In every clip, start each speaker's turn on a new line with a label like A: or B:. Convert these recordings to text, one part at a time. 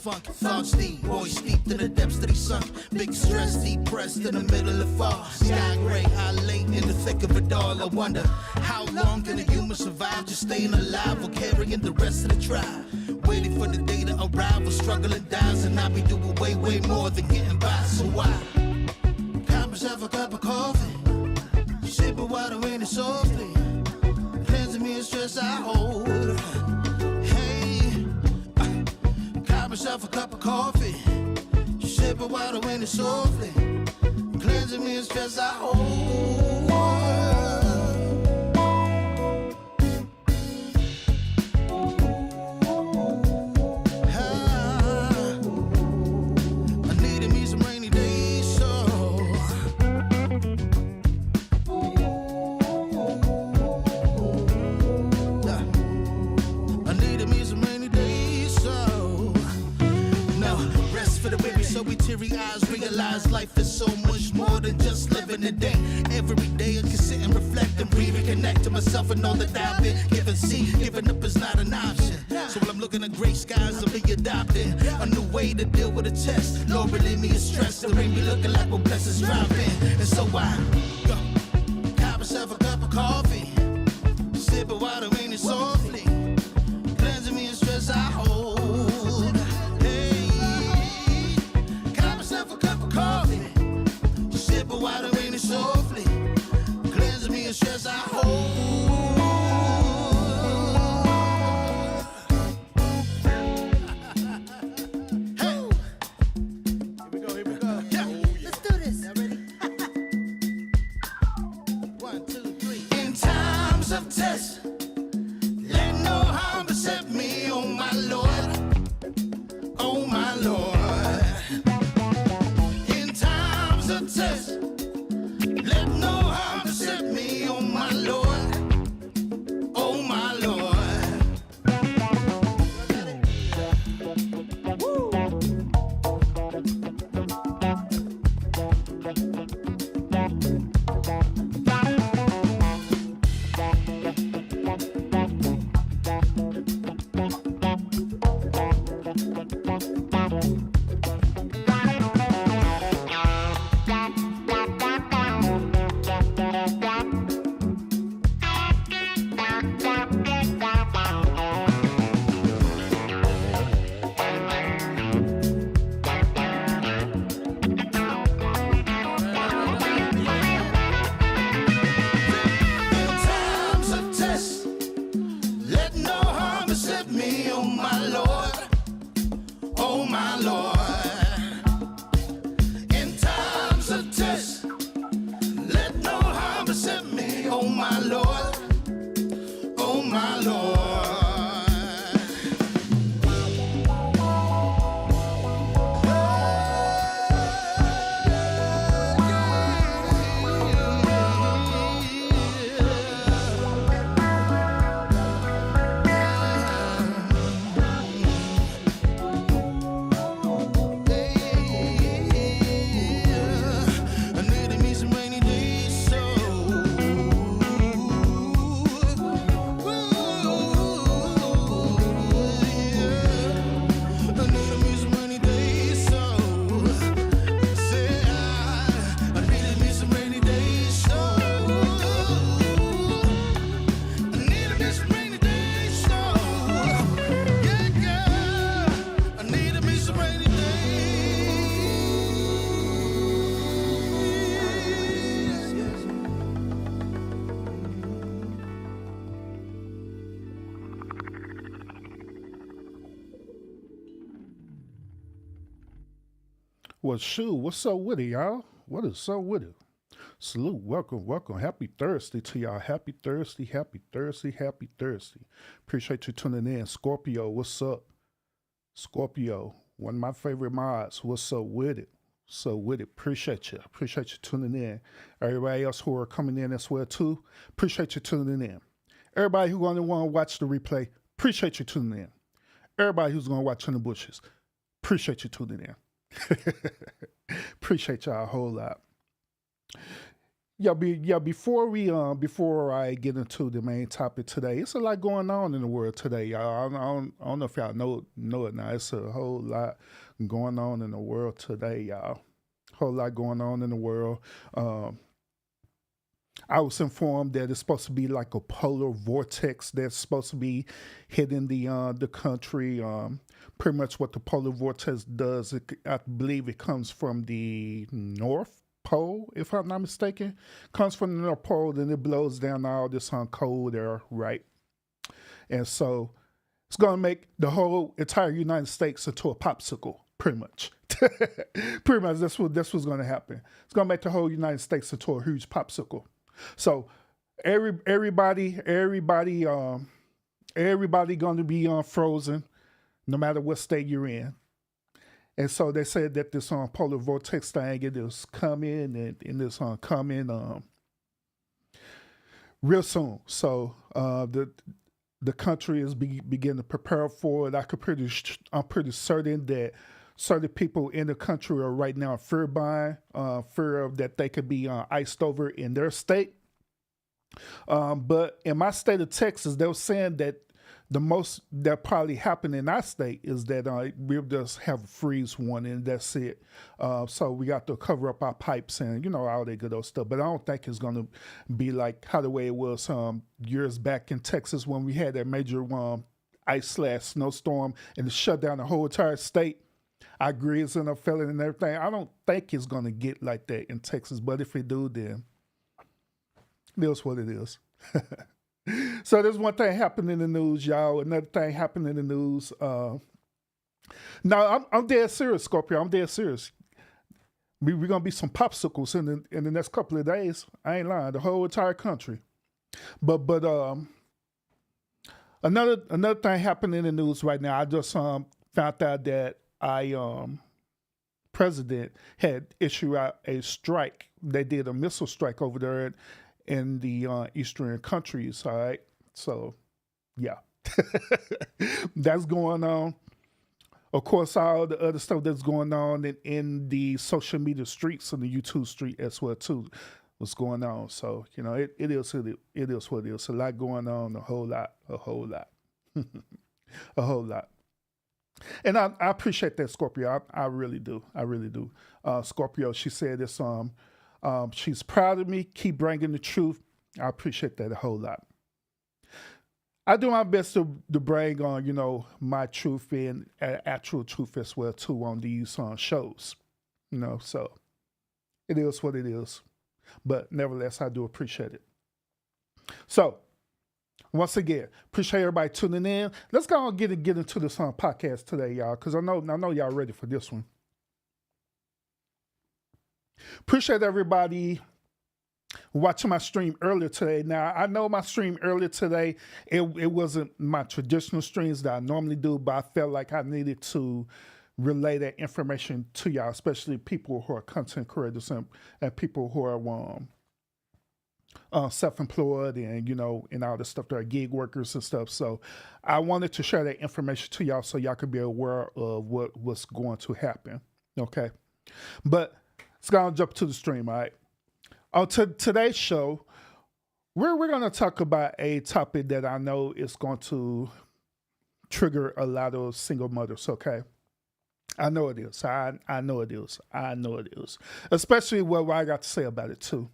A: funk, thoughts deep, boys steeped in the depths that he sunk. Big stress, depressed in the middle of fall. Sky gray, I lay in the thick of it all. I wonder, how long can a human survive just staying alive or carrying the rest of the tribe? Waiting for the day to arrive or struggling dies, and I be doing way, way more than getting by. So why? Cop myself a cup of coffee, sip of water in it softly, cleansing me of stress I hold. Hey, cop myself a cup of coffee, sip of water in it softly, cleansing me of stress I hold. Realize life is so much more than just living a day. Every day I can sit and reflect and breathe and connect to myself and all that I've been given. See, giving up is not an option. So when I'm looking at gray skies, I'll be adopting a new way to deal with a test. Lord, relieve me of stress. The rain be looking like when blessings drop in. And so I go, cop myself a cup of coffee, sip of water, rain it softly, cleansing me of stress I hold. Coffee, sip of water, rain it softly, cleanse me of stress I hold. Hey, here we go. Yeah. Let's do this. Y'all ready? 1, 2, 3. In times of test, let no harm beset me, oh my Lord, oh my Lord. Test. Let no harm beset me, oh my Lord, oh my Lord. Woo.
B: Well, shoot, what's up with it, y'all? What is up with it? Salute, welcome. Happy Thursday to y'all. Happy Thursday. Appreciate you tuning in. Scorpio, what's up? Scorpio, one of my favorite mods. What's up with it? Appreciate you tuning in. Everybody else who are coming in as well too, appreciate you tuning in. Everybody who's going to want to watch the replay, appreciate you tuning in. Everybody who's going to watch in the bushes, appreciate you tuning in. Appreciate y'all a whole lot. before I get into the main topic today, it's a lot going on in the world today, y'all. I don't know if y'all know it now. It's a whole lot going on in the world today, y'all. Whole lot going on in the world. I was informed that it's supposed to be like a polar vortex that's supposed to be hitting the country. Pretty much what the polar vortex does, I believe it comes from the North Pole, if I'm not mistaken. Comes from the North Pole, then it blows down all this cold air, right? And so it's going to make the whole entire United States into a popsicle, pretty much. Pretty much that's what's going to happen. It's going to make the whole United States into a huge popsicle. So everybody going to be frozen, no matter what state you're in. And so they said that this polar vortex thing, it is coming and it's coming real soon. So the country is beginning to prepare for it. I'm pretty certain that certain people in the country are right now fear of that they could be iced over in their state. But in my state of Texas, they were saying that the most that probably happened in our state is that we'll just have a freeze warning and that's it. So we got to cover up our pipes and, all that good old stuff. But I don't think it's going to be like how the way it was years back in Texas when we had that major ice/snowstorm and it shut down the whole entire state. I agree it's in a felon and everything. I don't think it's going to get like that in Texas. But if it do, then it is what it is. So there's one thing happening in the news, y'all. Another thing happening in the news. Now, I'm dead serious, Scorpio. I'm dead serious. We're going to be some popsicles in the next couple of days. I ain't lying. The whole entire country. But another thing happening in the news right now. I just found out that president had issued out a strike. They did a missile strike over there in the eastern countries, all right? So, yeah. That's going on. Of course, all the other stuff that's going on in the social media streets and the YouTube street as well, too, what's going on. So, it is what it is. A lot going on, a whole lot. A whole lot. And I appreciate that, Scorpio. I really do. Scorpio, she said this, she's proud of me, keep bringing the truth. I appreciate that a whole lot. I do my best to bring on, my truth and actual truth as well, too, on these shows. So it is what it is. But nevertheless, I do appreciate it. So, once again, appreciate everybody tuning in. Let's go and get into this podcast today, y'all, because I know y'all ready for this one. Appreciate everybody watching my stream earlier today. Now, I know my stream earlier today, it wasn't my traditional streams that I normally do, but I felt like I needed to relay that information to y'all, especially people who are content creators and people who are self-employed and, and all this stuff. There are gig workers and stuff. So I wanted to share that information to y'all so y'all could be aware of what's going to happen. Okay. But let's go and jump to the stream, all right? On today's show, we're going to talk about a topic that I know is going to trigger a lot of single mothers, okay? I know it is. I know it is. I know it is. Especially what I got to say about it, too.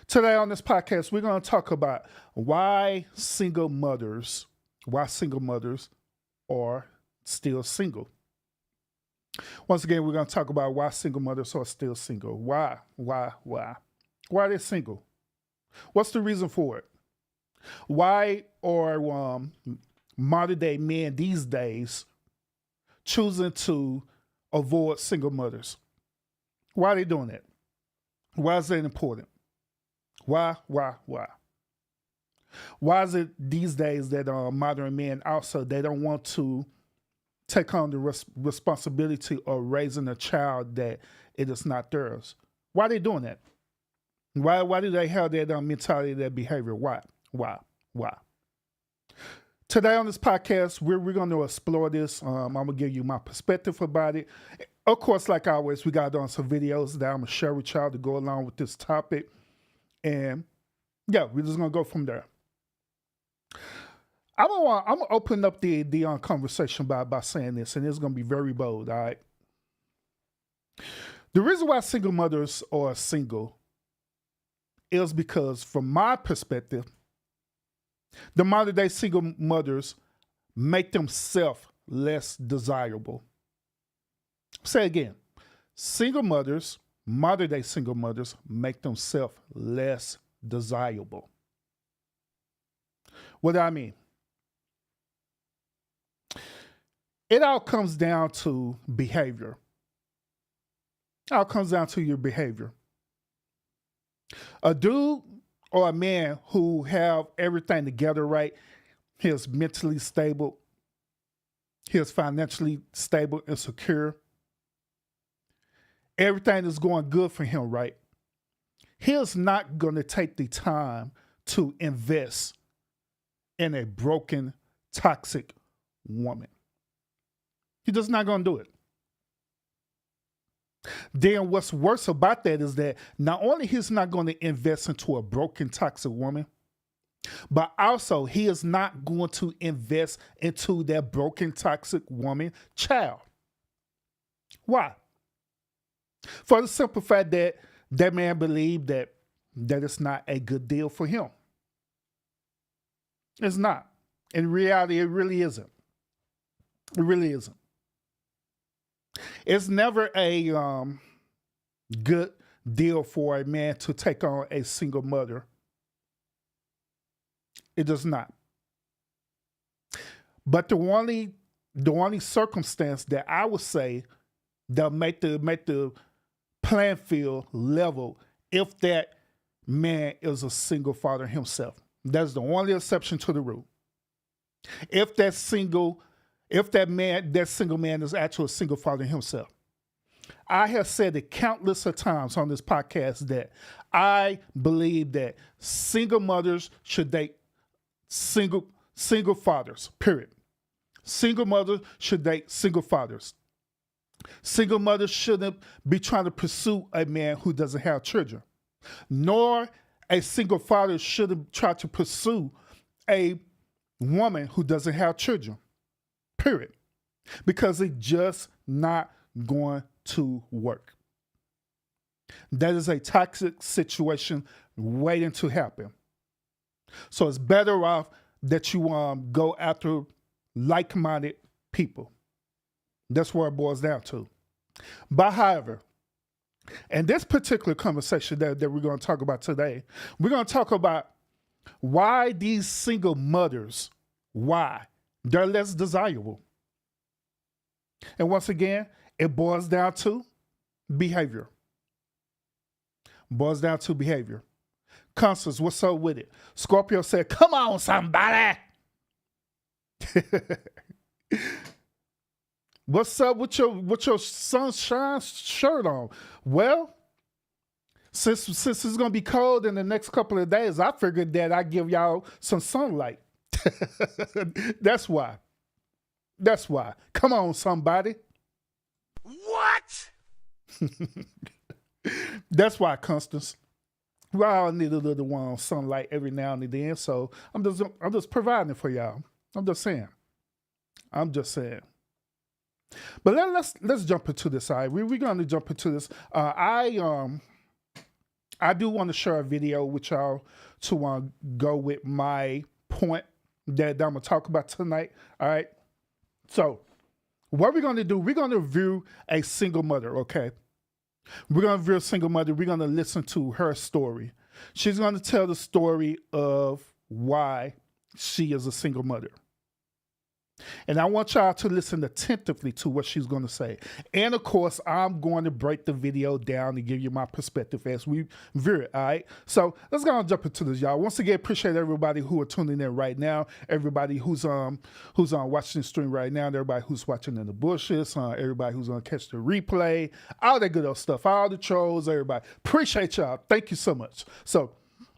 B: Today on this podcast, we're going to talk about why single mothers are still single. Once again, we're going to talk about why single mothers are still single. Why? Why are they single? What's the reason for it? Why are modern day men these days choosing to avoid single mothers? Why are they doing that? Why is that important? Why? Why is it these days that modern men also, they don't want to take on the responsibility of raising a child that it is not theirs? Why are they doing that? Why do they have that mentality, that behavior? Why? Today on this podcast, we're going to explore this. I'm going to give you my perspective about it. Of course, like always, we got on some videos that I'm gonna share with y'all to go along with this topic. And yeah, we're just gonna go from there. I'm gonna open up the conversation by saying this, and it's gonna be very bold. All right. The reason why single mothers are single is because, from my perspective, the modern day single mothers make themselves less desirable. Say again, single mothers, modern day single mothers, make themselves less desirable. What do I mean? It all comes down to behavior. It all comes down to your behavior. A dude or a man who have everything together right, he is mentally stable, he is financially stable and secure, everything is going good for him, right? He is not going to take the time to invest in a broken, toxic woman. He's just not going to do it. Then what's worse about that is that not only he's not going to invest into a broken, toxic woman, but also he is not going to invest into that broken, toxic woman child. Why? For the simple fact that that man believed that it's not a good deal for him. It's not. In reality, it really isn't. It really isn't. It's never a good deal for a man to take on a single mother. It does not. But the only circumstance that I would say that make the playing field level if that man is a single father himself. That's the only exception to the rule. If that single man is actually a single father himself. I have said it countless of times on this podcast that I believe that single mothers should date single fathers, period. Single mothers should date single fathers. Single mothers shouldn't be trying to pursue a man who doesn't have children, nor a single father shouldn't try to pursue a woman who doesn't have children, period. Because it's just not going to work. That is a toxic situation waiting to happen. So it's better off that you go after like-minded people. That's where it boils down to. But however, in this particular conversation that we're going to talk about today, we're going to talk about why these single mothers, why they're less desirable. And once again, it boils down to behavior. Boils down to behavior. Constance, what's up with it? Scorpio said, come on, somebody. What's up with your sunshine shirt on? Well, since it's going to be cold in the next couple of days, I figured that I'd give y'all some sunlight. That's why. That's why. Come on, somebody.
A: What?
B: That's why, Constance. We all need a little sunlight every now and then, so I'm just providing it for y'all. I'm just saying. But let's jump into this. All right, we're going to jump into this. I do want to share a video with y'all to go with my point that I'm going to talk about tonight. All right. So what we're going to do, we're going to review a single mother. Okay. We're going to review a single mother. We're going to listen to her story. She's going to tell the story of why she is a single mother. And I want y'all to listen attentively to what she's going to say. And of course, I'm going to break the video down and give you my perspective as we view it, all right? So let's go and jump into this, y'all. Once again, appreciate everybody who are tuning in right now, everybody who's watching the stream right now, and everybody who's watching in the bushes, everybody who's going to catch the replay, all that good old stuff, all the trolls, everybody. Appreciate y'all. Thank you so much. So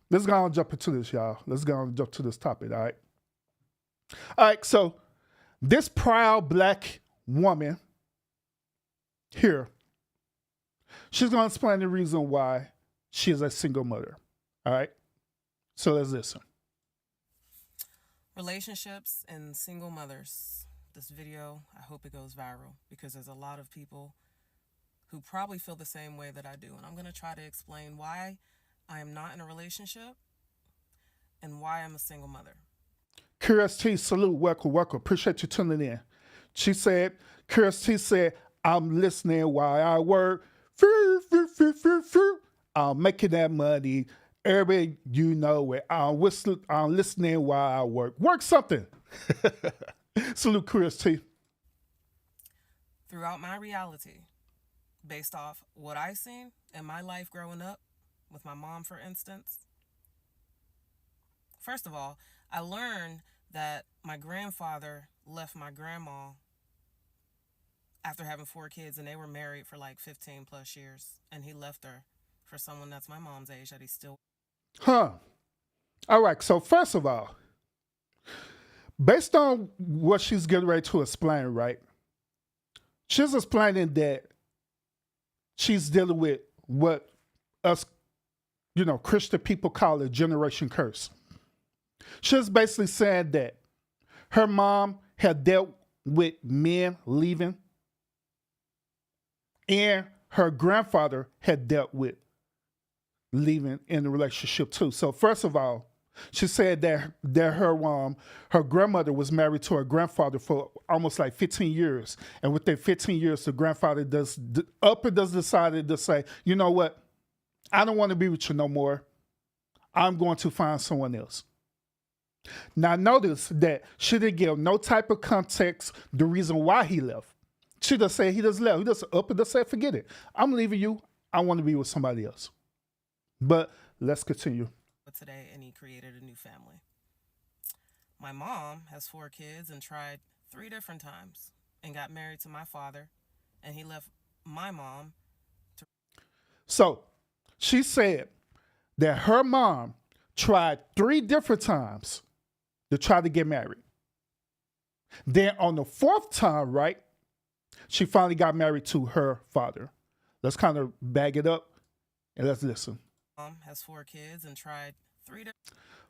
B: let's go and jump into this, y'all. Let's go and jump to this topic, all right? All right, so this proud black woman Here, she's going to explain the reason why she is a single mother. All right? So let's listen.
C: Relationships and single mothers. This video, I hope it goes viral because there's a lot of people who probably feel the same way that I do. And I'm going to try to explain why I am not in a relationship and why I'm a single mother.
B: Curious T, salute, welcome. Appreciate you tuning in. She said, Curious T said, I'm listening while I work. I'm making that money. Everybody, you know it. I'm listening while I work. Work something. Salute, Curious T.
C: Throughout my reality, based off what I've seen in my life growing up, with my mom, for instance, first of all, I learned that my grandfather left my grandma after having 4 kids, and they were married for like 15 plus years, and he left her for someone that's my mom's age that he's still.
B: All right, so first of all, based on what she's getting ready to explain, right? She's explaining that she's dealing with what us, Christian people call a generation curse. She's basically saying that her mom had dealt with men leaving, and her grandfather had dealt with leaving in the relationship too. So first of all, she said that her grandmother was married to her grandfather for almost like 15 years, and within 15 years, the grandfather decided to say, you know what, I don't want to be with you no more. I'm going to find someone else. Now notice that she didn't give no type of context the reason why he left. She just said he just left. He just up and just said, forget it. I'm leaving you. I want to be with somebody else. But let's continue.
C: Today, and he created a new family. My mom has 4 kids and tried 3 different times and got married to my father, and he left my mom to.
B: So she said that her mom tried 3 different times to try to get married. Then on the 4th time, right, she finally got married to her father. Let's kind of bag it up and let's listen.
C: Mom has 4 kids and tried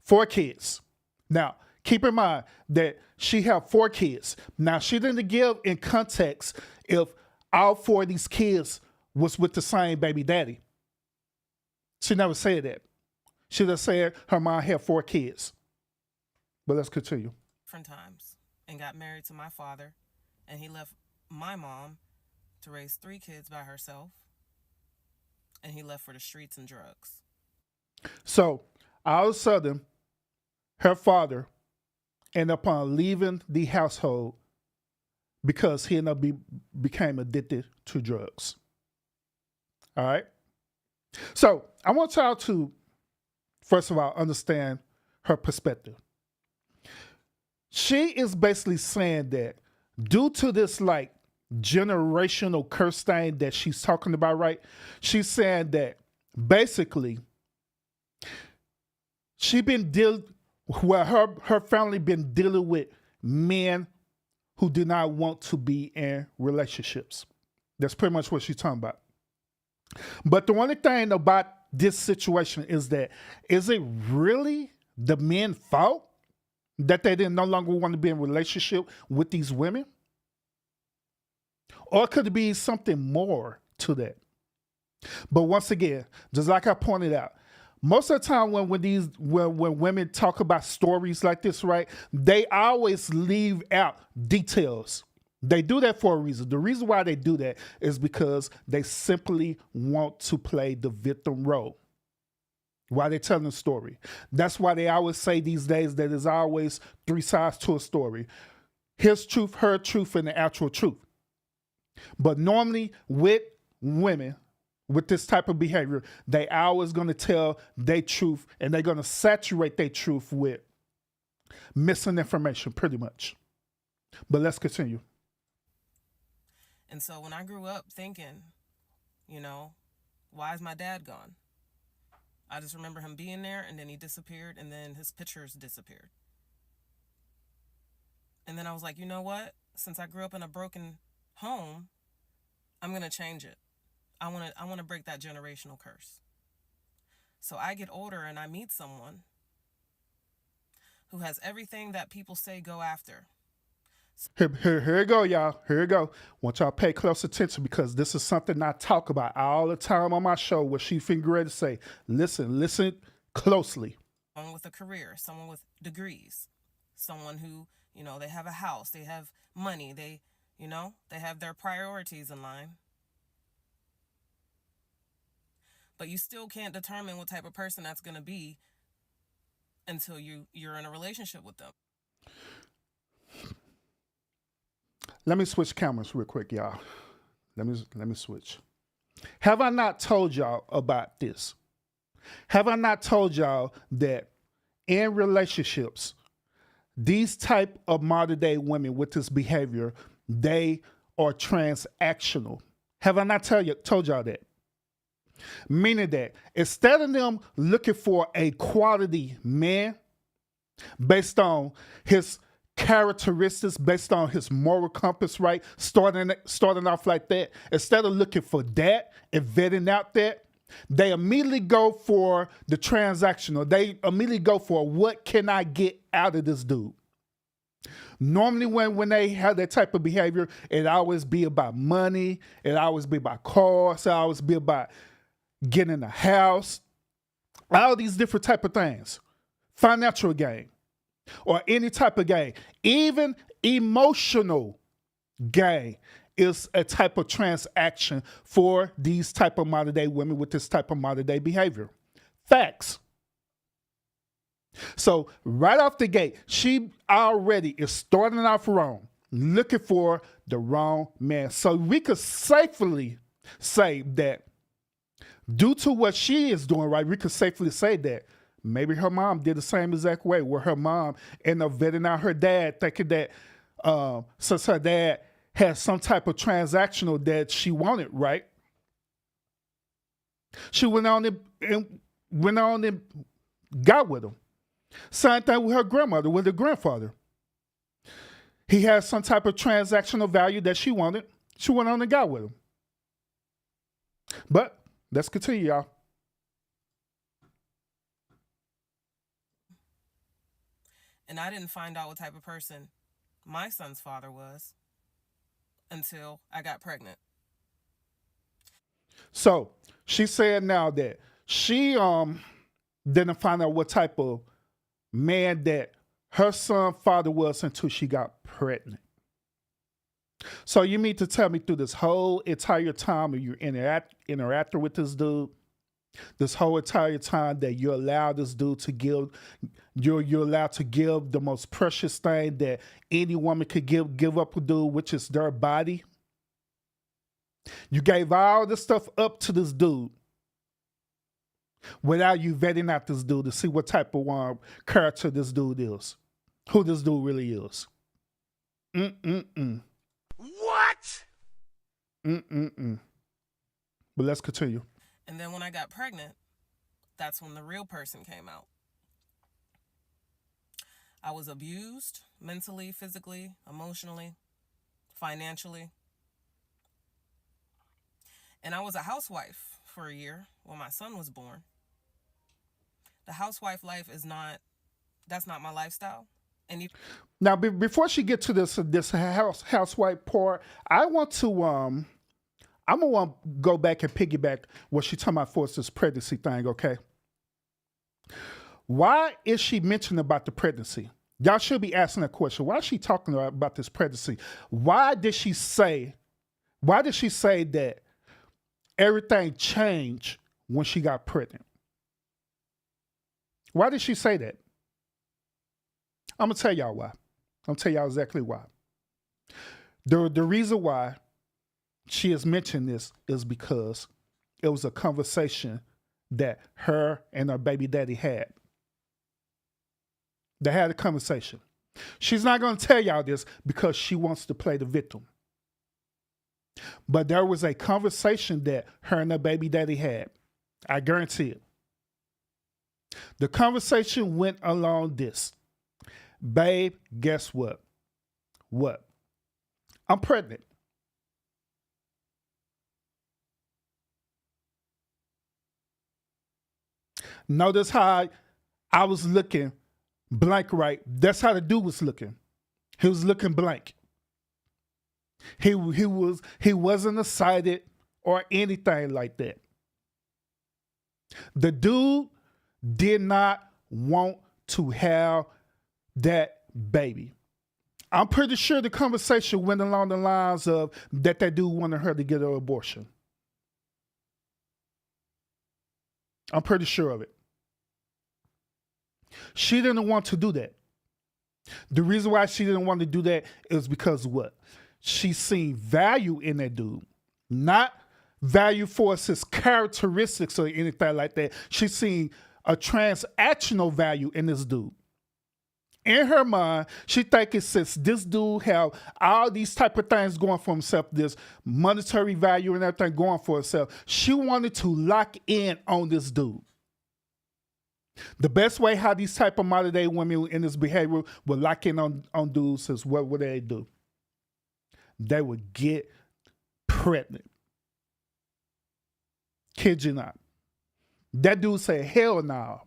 B: 4 kids. Now, keep in mind that she had 4 kids. Now, she didn't give in context if all 4 of these kids was with the same baby daddy. She never said that. She just said her mom had 4 kids. But let's continue.
C: different times and got married to my father, and he left my mom to raise 3 kids by herself, and he left for the streets and drugs.
B: So all of a sudden, her father ended up leaving the household because he ended up became addicted to drugs. All right. So I want y'all to, first of all, understand her perspective. She is basically saying that due to this like generational curse thing that she's talking about, right? She's saying that basically she been her family been dealing with men who do not want to be in relationships. That's pretty much what she's talking about. But the only thing about this situation is that, is it really the men's fault that they didn't no longer want to be in a relationship with these women? Or could it be something more to that? But once again, just like I pointed out, most of the time when women talk about stories like this, right, they always leave out details. They do that for a reason. The reason why they do that is because they simply want to play the victim role while they're telling the story. That's why they always say these days that there's always 3 sides to a story. His truth, her truth, and the actual truth. But normally with women, with this type of behavior, they always going to tell their truth, and they're going to saturate their truth with missing information, pretty much. But let's continue.
C: And so when I grew up thinking, why is my dad gone? I just remember him being there, and then he disappeared, and then his pictures disappeared. And then I was like, you know what? Since I grew up in a broken home, I'm going to change it. I want to break that generational curse. So I get older and I meet someone who has everything that people say go after.
B: Here you go, y'all. Here you go. Want y'all to pay close attention because this is something I talk about all the time on my show. What she finna ready to say. Listen closely.
C: Someone with a career, someone with degrees, someone who, they have a house, they have money, they have their priorities in line. But you still can't determine what type of person that's going to be until you're in a relationship with them.
B: Let me switch cameras real quick, y'all. Let me switch. Have I not told y'all about this? Have I not told y'all that in relationships, these type of modern day women with this behavior, they are transactional? Have I not told y'all that? Meaning that instead of them looking for a quality man based on his characteristics, based on his moral compass, right? Starting off like that, instead of looking for that and vetting out that, they immediately go for the transactional. They immediately go for what can I get out of this dude? Normally when they have that type of behavior, it always be about money, it always be about cars, it always be about getting a house, all these different type of things. Financial gain or any type of gain, even emotional gain is a type of transaction for these type of modern day women with this type of modern day behavior. Facts. So right off the gate, she already is starting off wrong, looking for the wrong man. So we could safely say that due to what she is doing, right, we could safely say that maybe her mom did the same exact way, where her mom ended up vetting out her dad, thinking that since her dad had some type of transactional that she wanted, right? She went on and got with him. Same thing with her grandmother, with her grandfather. He had some type of transactional value that she wanted. She went on and got with him. But let's continue, y'all.
C: And I didn't find out what type of person my son's father was until I got pregnant.
B: So she said now that she didn't find out what type of man that her son's father was until she got pregnant. So you mean to tell me through this whole entire time you interacting with this dude, this whole entire time that you allow this dude to give, you're allowed to give the most precious thing that any woman could give up a dude, which is their body. You gave all this stuff up to this dude without you vetting out this dude to see what type of character this dude is, who this dude really is.
A: What?
B: But let's continue.
C: And then when I got pregnant, that's when the real person came out. I was abused mentally, physically, emotionally, financially. And I was a housewife for a year when my son was born. The housewife life that's not my lifestyle. And
B: now, before she get to this housewife part, I want to I'm gonna want to go back and piggyback what she talking about for this pregnancy thing. Okay, why is she mentioning about the pregnancy? Y'all should be asking that question. Why is she talking about this pregnancy? Why did she say that everything changed when she got pregnant? Why did she say that? I'm going to tell y'all why. I'm going to tell y'all exactly why. The reason why she has mentioned this is because it was a conversation that her and her baby daddy had. They had a conversation. She's not going to tell y'all this because she wants to play the victim. But there was a conversation that her and her baby daddy had. I guarantee it. The conversation went along this. Babe, guess what? What? I'm pregnant. Notice how I was looking blank, right? That's how the dude was looking. He was looking blank. He wasn't excited or anything like that. The dude did not want to have that baby. I'm pretty sure the conversation went along the lines of that dude wanted her to get an abortion. I'm pretty sure of it. She didn't want to do that. The reason why she didn't want to do that is because what? She seen value in that dude. Not value for his characteristics or anything like that. She seen a transactional value in this dude. In her mind, she thinking since this dude have all these type of things going for himself, this monetary value and everything going for herself, she wanted to lock in on this dude. The best way how these type of modern day women in this behavior would lock in on dudes is what would they do? They would get pregnant. Kid you not. That dude said, hell no.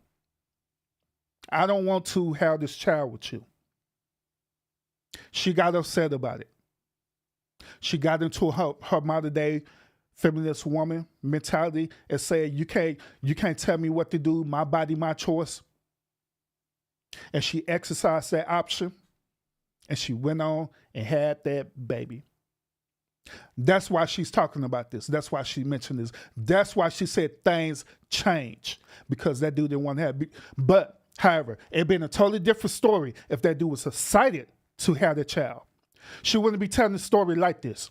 B: I don't want to have this child with you. She got upset about it. She got into her modern day feminist woman mentality and said, you can't tell me what to do. My body, my choice. And she exercised that option and she went on and had that baby. That's why she's talking about this. That's why she mentioned this. That's why she said things change, because that dude didn't want to have. But however, it'd been a totally different story if that dude was excited to have the child. She wouldn't be telling the story like this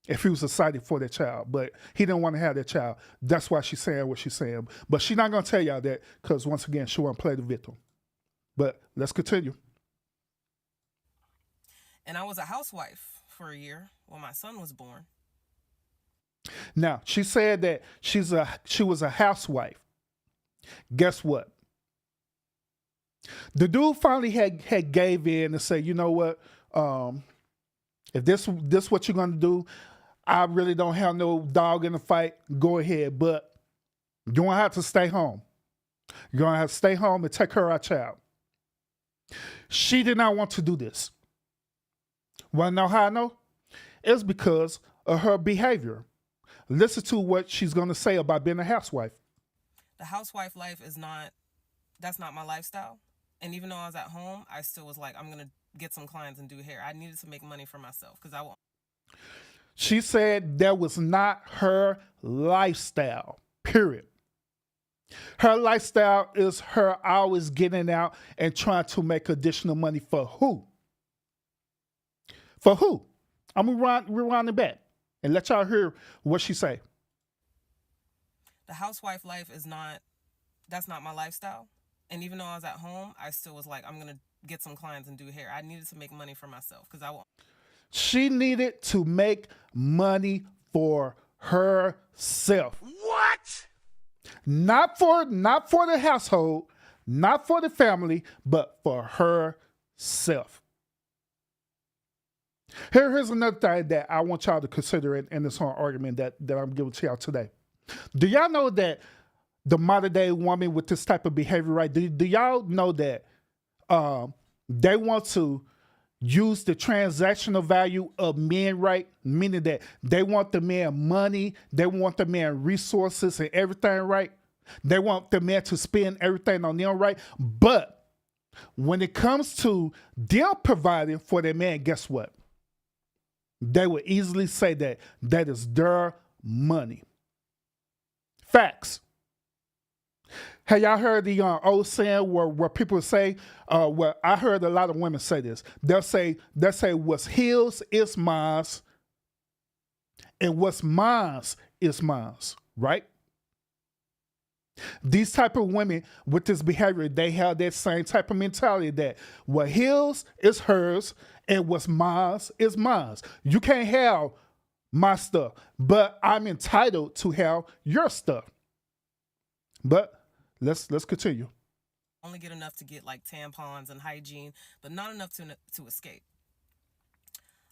B: if he was excited for that child, but he didn't want to have that child. That's why she's saying what she's saying. But she's not going to tell y'all that because, once again, she won't play the victim. But let's continue.
C: And I was a housewife for a year when my son was born.
B: Now, she said that she was a housewife. Guess what? The dude finally had gave in and said, you know what? If this what you're gonna do, I really don't have no dog in the fight. Go ahead, but you're gonna have to stay home. You're gonna have to stay home and take care of our child. She did not want to do this. Wanna know how I know? It's because of her behavior. Listen to what she's gonna say about being a housewife.
C: The housewife life that's not my lifestyle. And even though I was at home, I still was like, I'm going to get some clients and do hair. I needed to make money for myself because I won't.
B: She said that was not her lifestyle, period. Her lifestyle is her always getting out and trying to make additional money for who? For who? I'm going to rewind it back and let y'all hear what she say.
C: The housewife life that's not my lifestyle. And even though I was at home, I still was like, I'm going to get some clients and do hair. I needed to make money for myself because I won't.
B: She needed to make money for herself.
A: What?
B: Not for the household, not for the family, but for herself. Here's another thing that I want y'all to consider in this whole argument that I'm giving to y'all today. Do y'all know that the modern day woman with this type of behavior, right? Do y'all know that they want to use the transactional value of men, right? Meaning that they want the man money, they want the man resources and everything, right? They want the man to spend everything on them, right? But when it comes to them providing for their man, guess what? They would easily say that is their money. Facts. Have y'all heard the old saying where people say, well, I heard a lot of women say this. They'll say what's his is mine, and what's mine is mine, right? These type of women with this behavior, they have that same type of mentality that what his is hers and what's mine is mine. You can't have my stuff, but I'm entitled to have your stuff. But let's continue.
C: Only get enough to get like tampons and hygiene, but not enough to escape.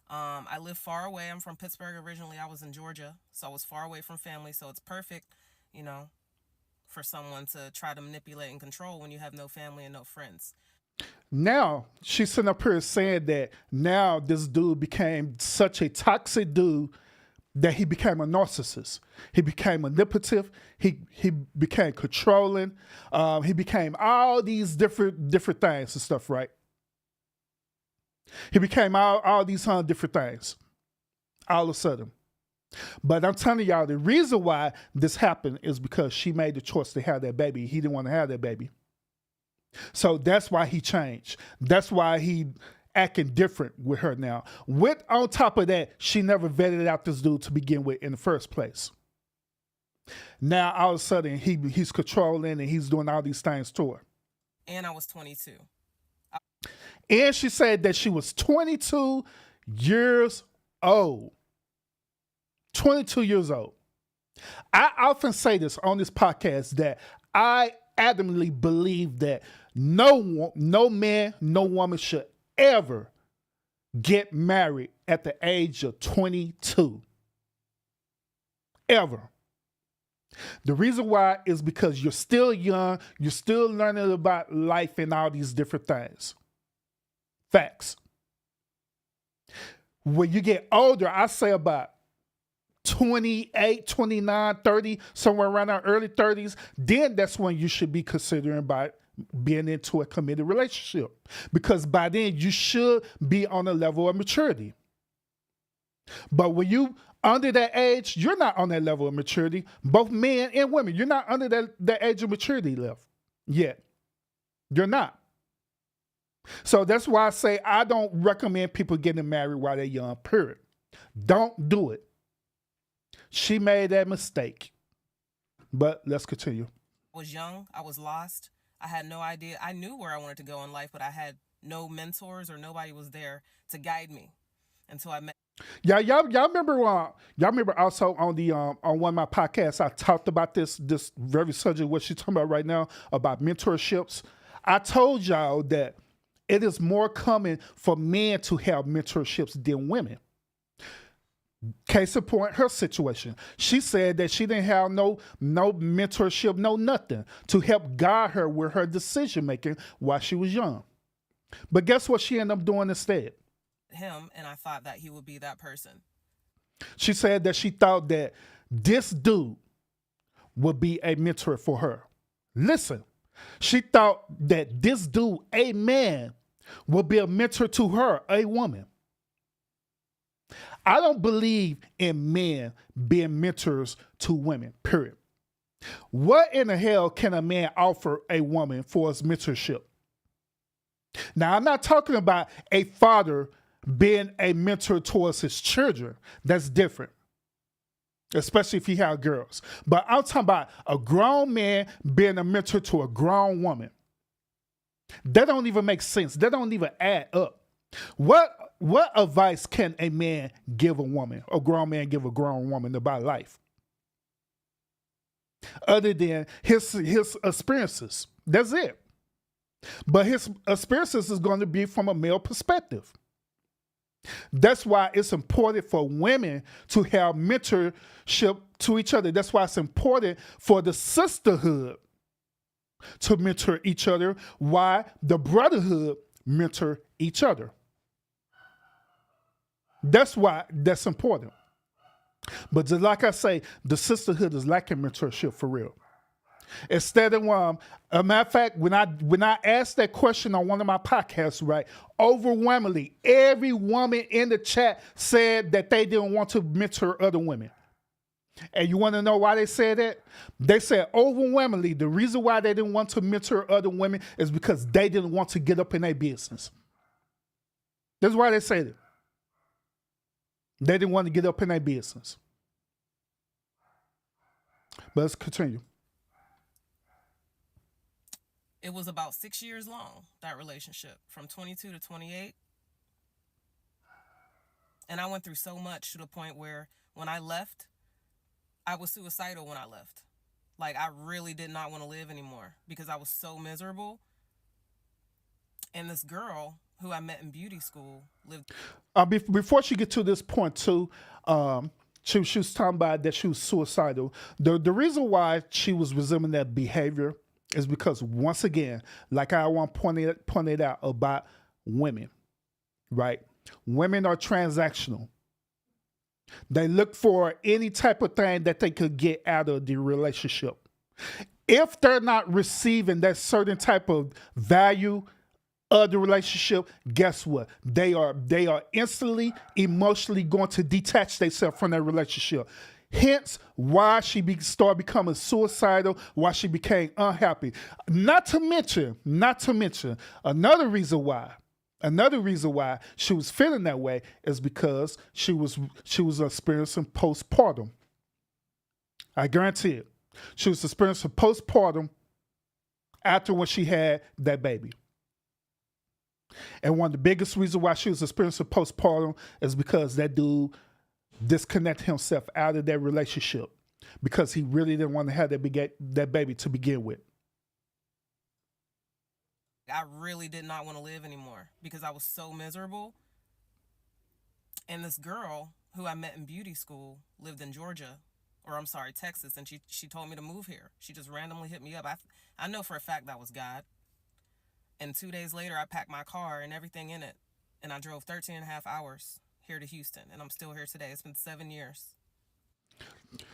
C: I live far away. I'm from Pittsburgh originally. I was in Georgia, so I was far away from family. So it's perfect, for someone to try to manipulate and control when you have no family and no friends.
B: Now she's sitting up here saying that now this dude became such a toxic dude that he became a narcissist. He became manipulative. He became controlling. He became all these different things and stuff, right? He became all these different things all of a sudden. But I'm telling y'all, the reason why this happened is because she made the choice to have that baby. He didn't want to have that baby. So that's why he changed. That's why he acting different with her now. With on top of that, she never vetted out this dude to begin with in the first place. Now all of a sudden he's controlling and he's doing all these things to her.
C: And I was 22.
B: And she said that she was 22 years old. 22 years old. I often say this on this podcast that I adamantly believe that no man, no woman should ever get married at the age of 22. Ever. The reason why is because you're still young, you're still learning about life and all these different things. Facts. When you get older, I say about 28, 29, 30, somewhere around our early 30s, then that's when you should be considering about being into a committed relationship. Because by then you should be on a level of maturity. But when you under that age, you're not on that level of maturity. Both men and women, you're not under that age of maturity level yet. You're not. So that's why I say I don't recommend people getting married while they're young, period. Don't do it. She made that mistake. But let's continue.
C: I was young. I was lost. I had no idea. I knew where I wanted to go in life, but I had no mentors or nobody was there to guide me until I met.
B: Yeah, y'all remember also on the on one of my podcasts I talked about this very subject what she's talking about right now about mentorships. I told y'all that it is more common for men to have mentorships than women. Case in point, her situation. She said that she didn't have no mentorship, no nothing to help guide her with her decision making while she was young. But guess what she ended up doing instead?
C: Him, and I thought that he would be that person.
B: She said that she thought that this dude would be a mentor for her. Listen, she thought that this dude, a man, would be a mentor to her, a woman. I don't believe in men being mentors to women, period. What in the hell can a man offer a woman for his mentorship? Now, I'm not talking about a father being a mentor towards his children. That's different, especially if he has girls. But I'm talking about a grown man being a mentor to a grown woman. That don't even make sense. That don't even add up. What advice can a man give a woman, a grown man give a grown woman about life? Other than his experiences. That's it. But his experiences is going to be from a male perspective. That's why it's important for women to have mentorship to each other. That's why it's important for the sisterhood to mentor each other, while the brotherhood mentor each other. That's why that's important. But just like I say, the sisterhood is lacking mentorship for real. Instead of a matter of fact, when I asked that question on one of my podcasts, right, overwhelmingly every woman in the chat said that they didn't want to mentor other women. And you want to know why they said that? They said overwhelmingly the reason why they didn't want to mentor other women is because they didn't want to get up in their business. That's why they said it. They didn't want to get up in their business. But let's continue.
C: It was about 6 years long, that relationship, from 22 to 28. And I went through so much to the point where when I left, I was suicidal when I left. Like, I really did not want to live anymore because I was so miserable. And this girl who I met in beauty school lived.
B: Before she get to this point too, She was talking about that she was suicidal. The reason why she was resuming that behavior is because, once again, like I want pointed out about women, right? Women are transactional. They look for any type of thing that they could get out of the relationship. If they're not receiving that certain type of value of the relationship, guess what? They are instantly, emotionally going to detach themselves from that relationship. Hence, why she started becoming suicidal, why she became unhappy. Not to mention, another reason why she was feeling that way is because she was experiencing postpartum. I guarantee it. She was experiencing postpartum after when she had that baby. And one of the biggest reasons why she was experiencing postpartum is because that dude disconnected himself out of that relationship because he really didn't want to have that baby to begin with.
C: I really did not want to live anymore because I was so miserable. And this girl who I met in beauty school lived in Texas, and she told me to move here. She just randomly hit me up. I know for a fact that was God. And 2 days later, I packed my car and everything in it, and I drove 13 and a half hours here to Houston, and I'm still here today. It's been 7 years.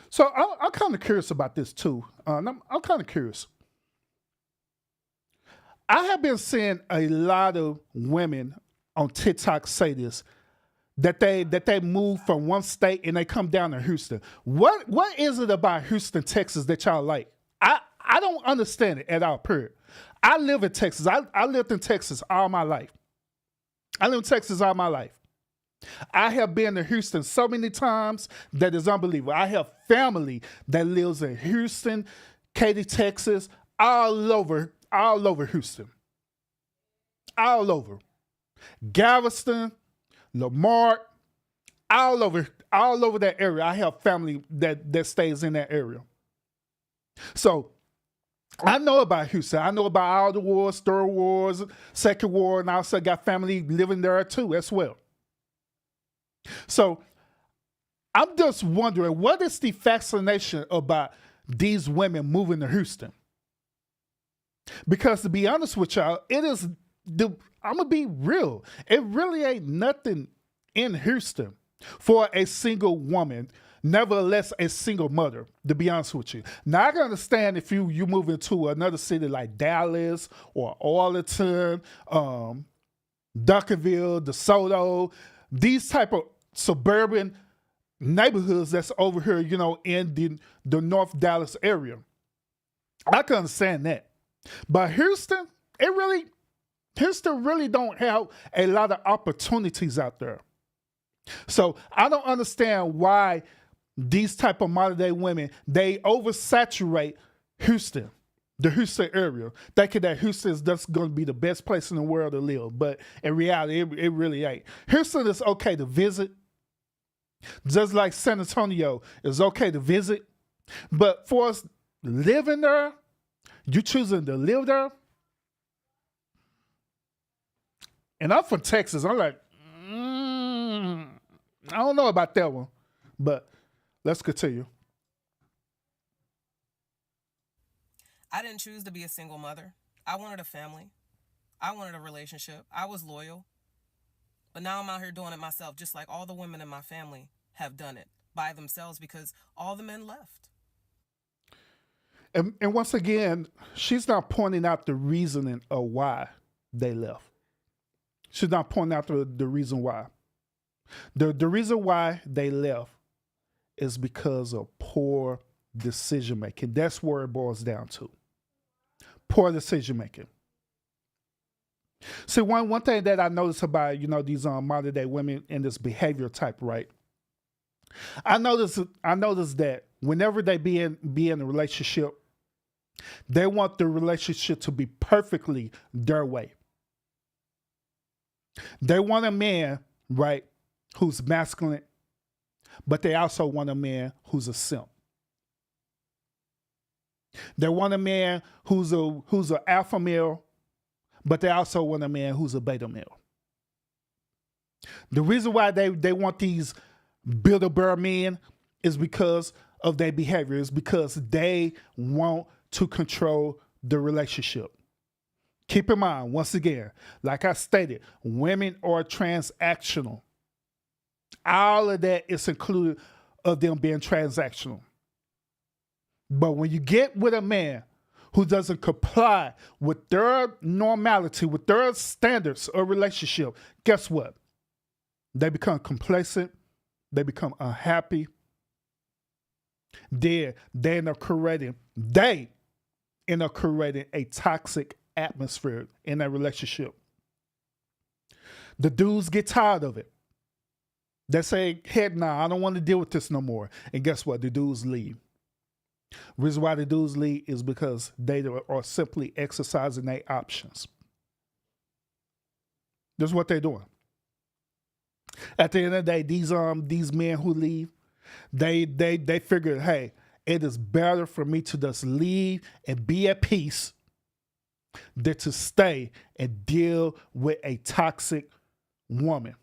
B: So I'm kind of curious about this too. I'm kind of curious. I have been seeing a lot of women on TikTok say this, that they move from one state and they come down to Houston. What is it about Houston, Texas that y'all like? I don't understand it at all, period. I live in Texas. I lived in Texas all my life. I have been to Houston so many times that is unbelievable. I have family that lives in Houston, Katy, Texas, all over Houston. All over. Galveston, Lamar, all over that area. I have family that stays in that area. So I know about Houston. I know about all the wars, third wars, second war, and I also got family living there too as well. So I'm just wondering, what is the fascination about these women moving to Houston? Because to be honest with y'all, I'm going to be real. It really ain't nothing in Houston for a single woman, nevertheless a single mother, to be honest with you. Now, I can understand if you move into another city like Dallas or Arlington, Duncanville, DeSoto, these type of suburban neighborhoods that's over here, in the North Dallas area. I can understand that. But Houston really don't have a lot of opportunities out there. So I don't understand why these type of modern day women, they oversaturate Houston, the Houston area, thinking that Houston is just going to be the best place in the world to live. But in reality, it really ain't. Houston is okay to visit, just like San Antonio is okay to visit. But for us living there, you choosing to live there? And I'm from Texas. I'm like, I don't know about that one. But let's continue.
C: I didn't choose to be a single mother. I wanted a family. I wanted a relationship. I was loyal. But now I'm out here doing it myself, just like all the women in my family have done it by themselves because all the men left.
B: And once again, she's not pointing out the reasoning of why they left. She's not pointing out the reason why. The reason why they left is because of poor decision making. That's where it boils down to. Poor decision making. See, one thing that I notice about, these modern day women in this behavior type, right? I notice that whenever they be in a relationship, they want the relationship to be perfectly their way. They want a man, right, who's masculine, but they also want a man who's a simp. They want a man who's an alpha male, but they also want a man who's a beta male. The reason why they want these Build-A-Bear men is because of their behavior. It's because they want to control the relationship. Keep in mind, once again, like I stated, women are transactional. All of that is included of them being transactional. But when you get with a man who doesn't comply with their normality, with their standards of relationship, guess what? They become complacent. They become unhappy. They end up creating a toxic atmosphere in that relationship. The dudes get tired of it. They say, heck nah, I don't want to deal with this no more. And guess what? The dudes leave. Reason why the dudes leave is because they are simply exercising their options. This is what they're doing. At the end of the day, these men who leave, they figure, hey, it is better for me to just leave and be at peace than to stay and deal with a toxic woman.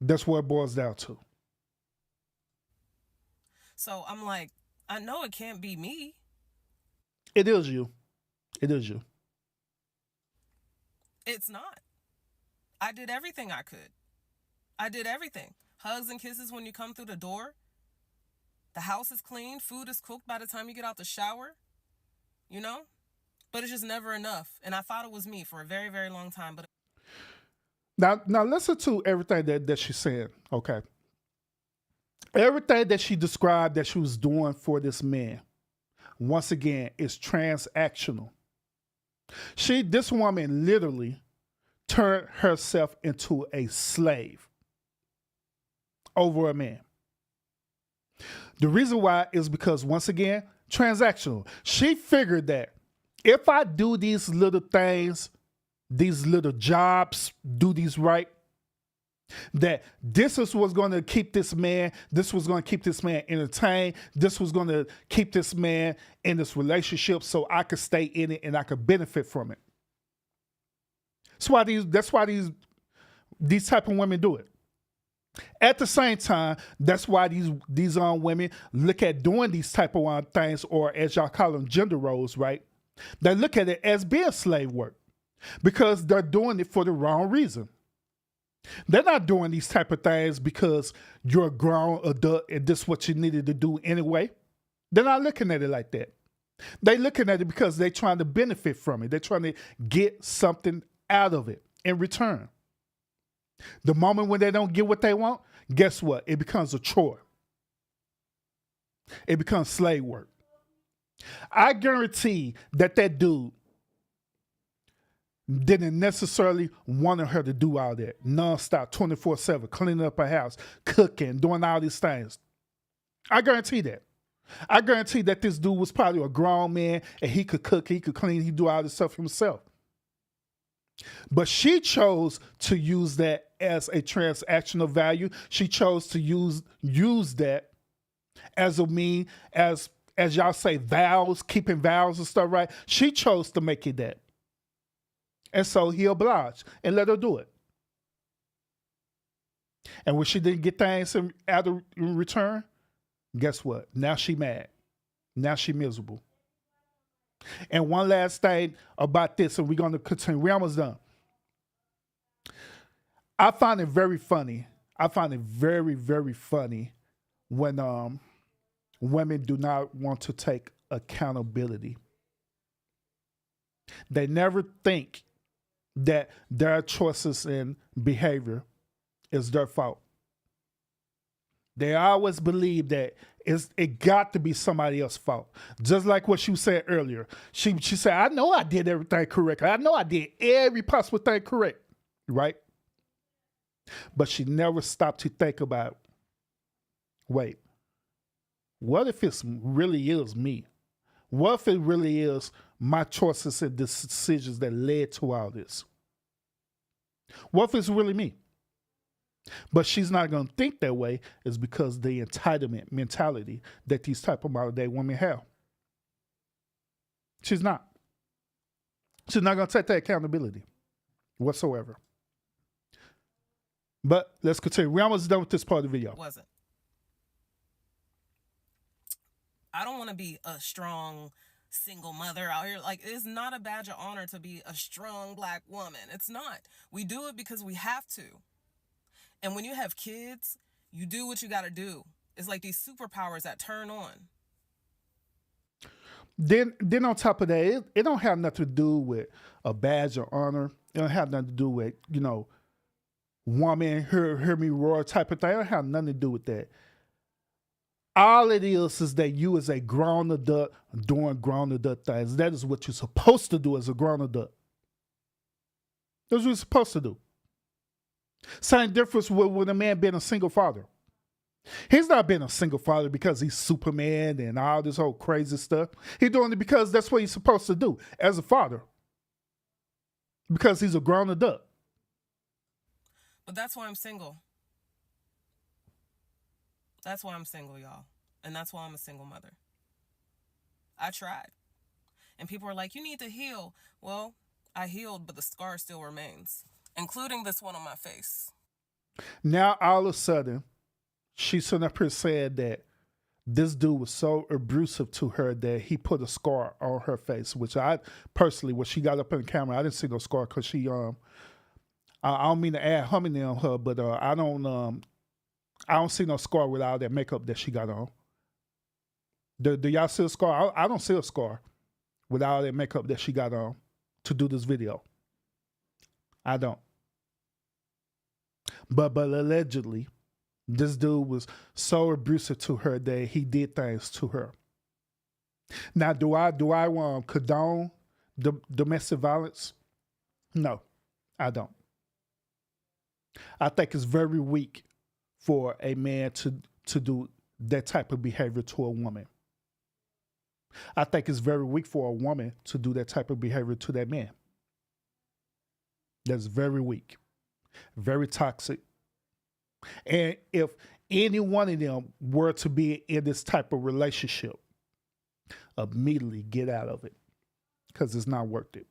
B: That's what it boils down to.
C: So I'm like, I know it can't be me.
B: It is you. It is you.
C: It's not. I did everything I could. I did everything. Hugs and kisses when you come through the door. The house is clean. Food is cooked by the time you get out the shower. You know? But it's just never enough. And I thought it was me for a very, very long time. But
B: Now listen to everything that she's saying, okay? Everything that she described that she was doing for this man, once again, is transactional. This woman literally turned herself into a slave over a man. The reason why is because, once again, transactional. She figured that if I do these little things, these little jobs, do these right, that this is what's going to keep this man entertained. This was going to keep this man in this relationship so I could stay in it and I could benefit from it. That's why these type of women do it. At the same time, that's why these women look at doing these type of things, or as y'all call them, gender roles, right? They look at it as being slave work because they're doing it for the wrong reason. They're not doing these type of things because you're a grown adult and this is what you needed to do anyway. They're not looking at it like that. They're looking at it because they're trying to benefit from it. They're trying to get something out of it in return. The moment when they don't get what they want, guess what? It becomes a chore. It becomes slave work. I guarantee that dude didn't necessarily want her to do all that. Nonstop, 24/7, cleaning up her house, cooking, doing all these things. I guarantee that. I guarantee that this dude was probably a grown man and he could cook, he could clean, he'd do all this stuff himself. But she chose to use that as a transactional value. She chose to use that as a mean, as y'all say, vows, keeping vows and stuff, right? She chose to make it that. And so he obliged and let her do it. And when she didn't get things in return, guess what? Now she mad. Now she miserable. And one last thing about this, and we're going to continue. We're almost done. I find it very funny. I find it very, very funny when women do not want to take accountability. They never think that their choices and behavior is their fault. They always believe that it got to be somebody else's fault. Just like what she said earlier. She said, I know I did everything correct. I know I did every possible thing correct, right? But she never stopped to think about, wait, what if it really is me? What if it really is my choices and decisions that led to all this? What if it's really me? But she's not going to think that way is because the entitlement mentality that these type of modern day women have. She's not. She's not going to take that accountability whatsoever. But let's continue. We're almost done with this part of the video.
C: wasn't. I don't want to be a strong single mother out here. Like, it's not a badge of honor to be a strong black woman. It's not. We do it because we have to. And when you have kids, you do what you got to do. It's like these superpowers that turn on.
B: Then on top of that, it don't have nothing to do with a badge of honor. It don't have nothing to do with, woman, hear me roar type of thing. It don't have nothing to do with that. All it is that you as a grown adult doing grown adult things. That is what you're supposed to do as a grown adult. That's what you're supposed to do. Same difference with a man being a single father. He's not being a single father because he's Superman and all this whole crazy stuff. He's doing it because that's what he's supposed to do as a father. Because he's a grown adult.
C: But that's why I'm single. That's why I'm single, y'all. And that's why I'm a single mother. I tried. And people are like, you need to heal. Well, I healed, but the scar still remains, including this one on my face.
B: Now, all of a sudden, she's sitting up here saying that this dude was so abusive to her that he put a scar on her face, which I personally, when she got up in the camera, I didn't see no scar because she, I don't mean to add hominy on her, but I don't see no scar with all that makeup that she got on. Do y'all see a scar? I don't see a scar with all that makeup that she got on to do this video. I don't. But allegedly, this dude was so abusive to her that he did things to her. Now, do I condone domestic violence? No, I don't. I think it's very weak for a man to do that type of behavior to a woman. I think it's very weak for a woman to do that type of behavior to that man. That's very weak, very toxic. And if any one of them were to be in this type of relationship, immediately get out of it because it's not worth it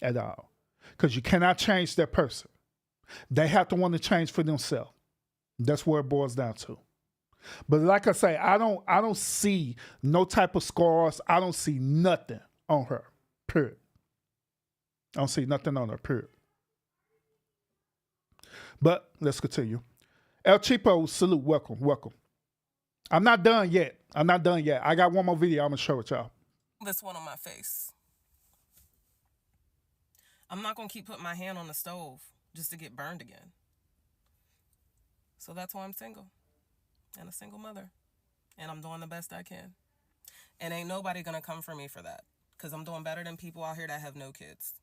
B: at all. Because you cannot change that person. They have to want to change for themselves. That's where it boils down to. But like I say, I don't see no type of scars. I don't see nothing on her, period. I don't see nothing on her, period. But let's continue. El Cheapo, salute, welcome. I'm not done yet. I got one more video I'm going to share with y'all.
C: This one on my face. I'm not going to keep putting my hand on the stove just to get burned again. So that's why I'm single and a single mother. And I'm doing the best I can. And ain't nobody going to come for me for that because I'm doing better than people out here that have no kids.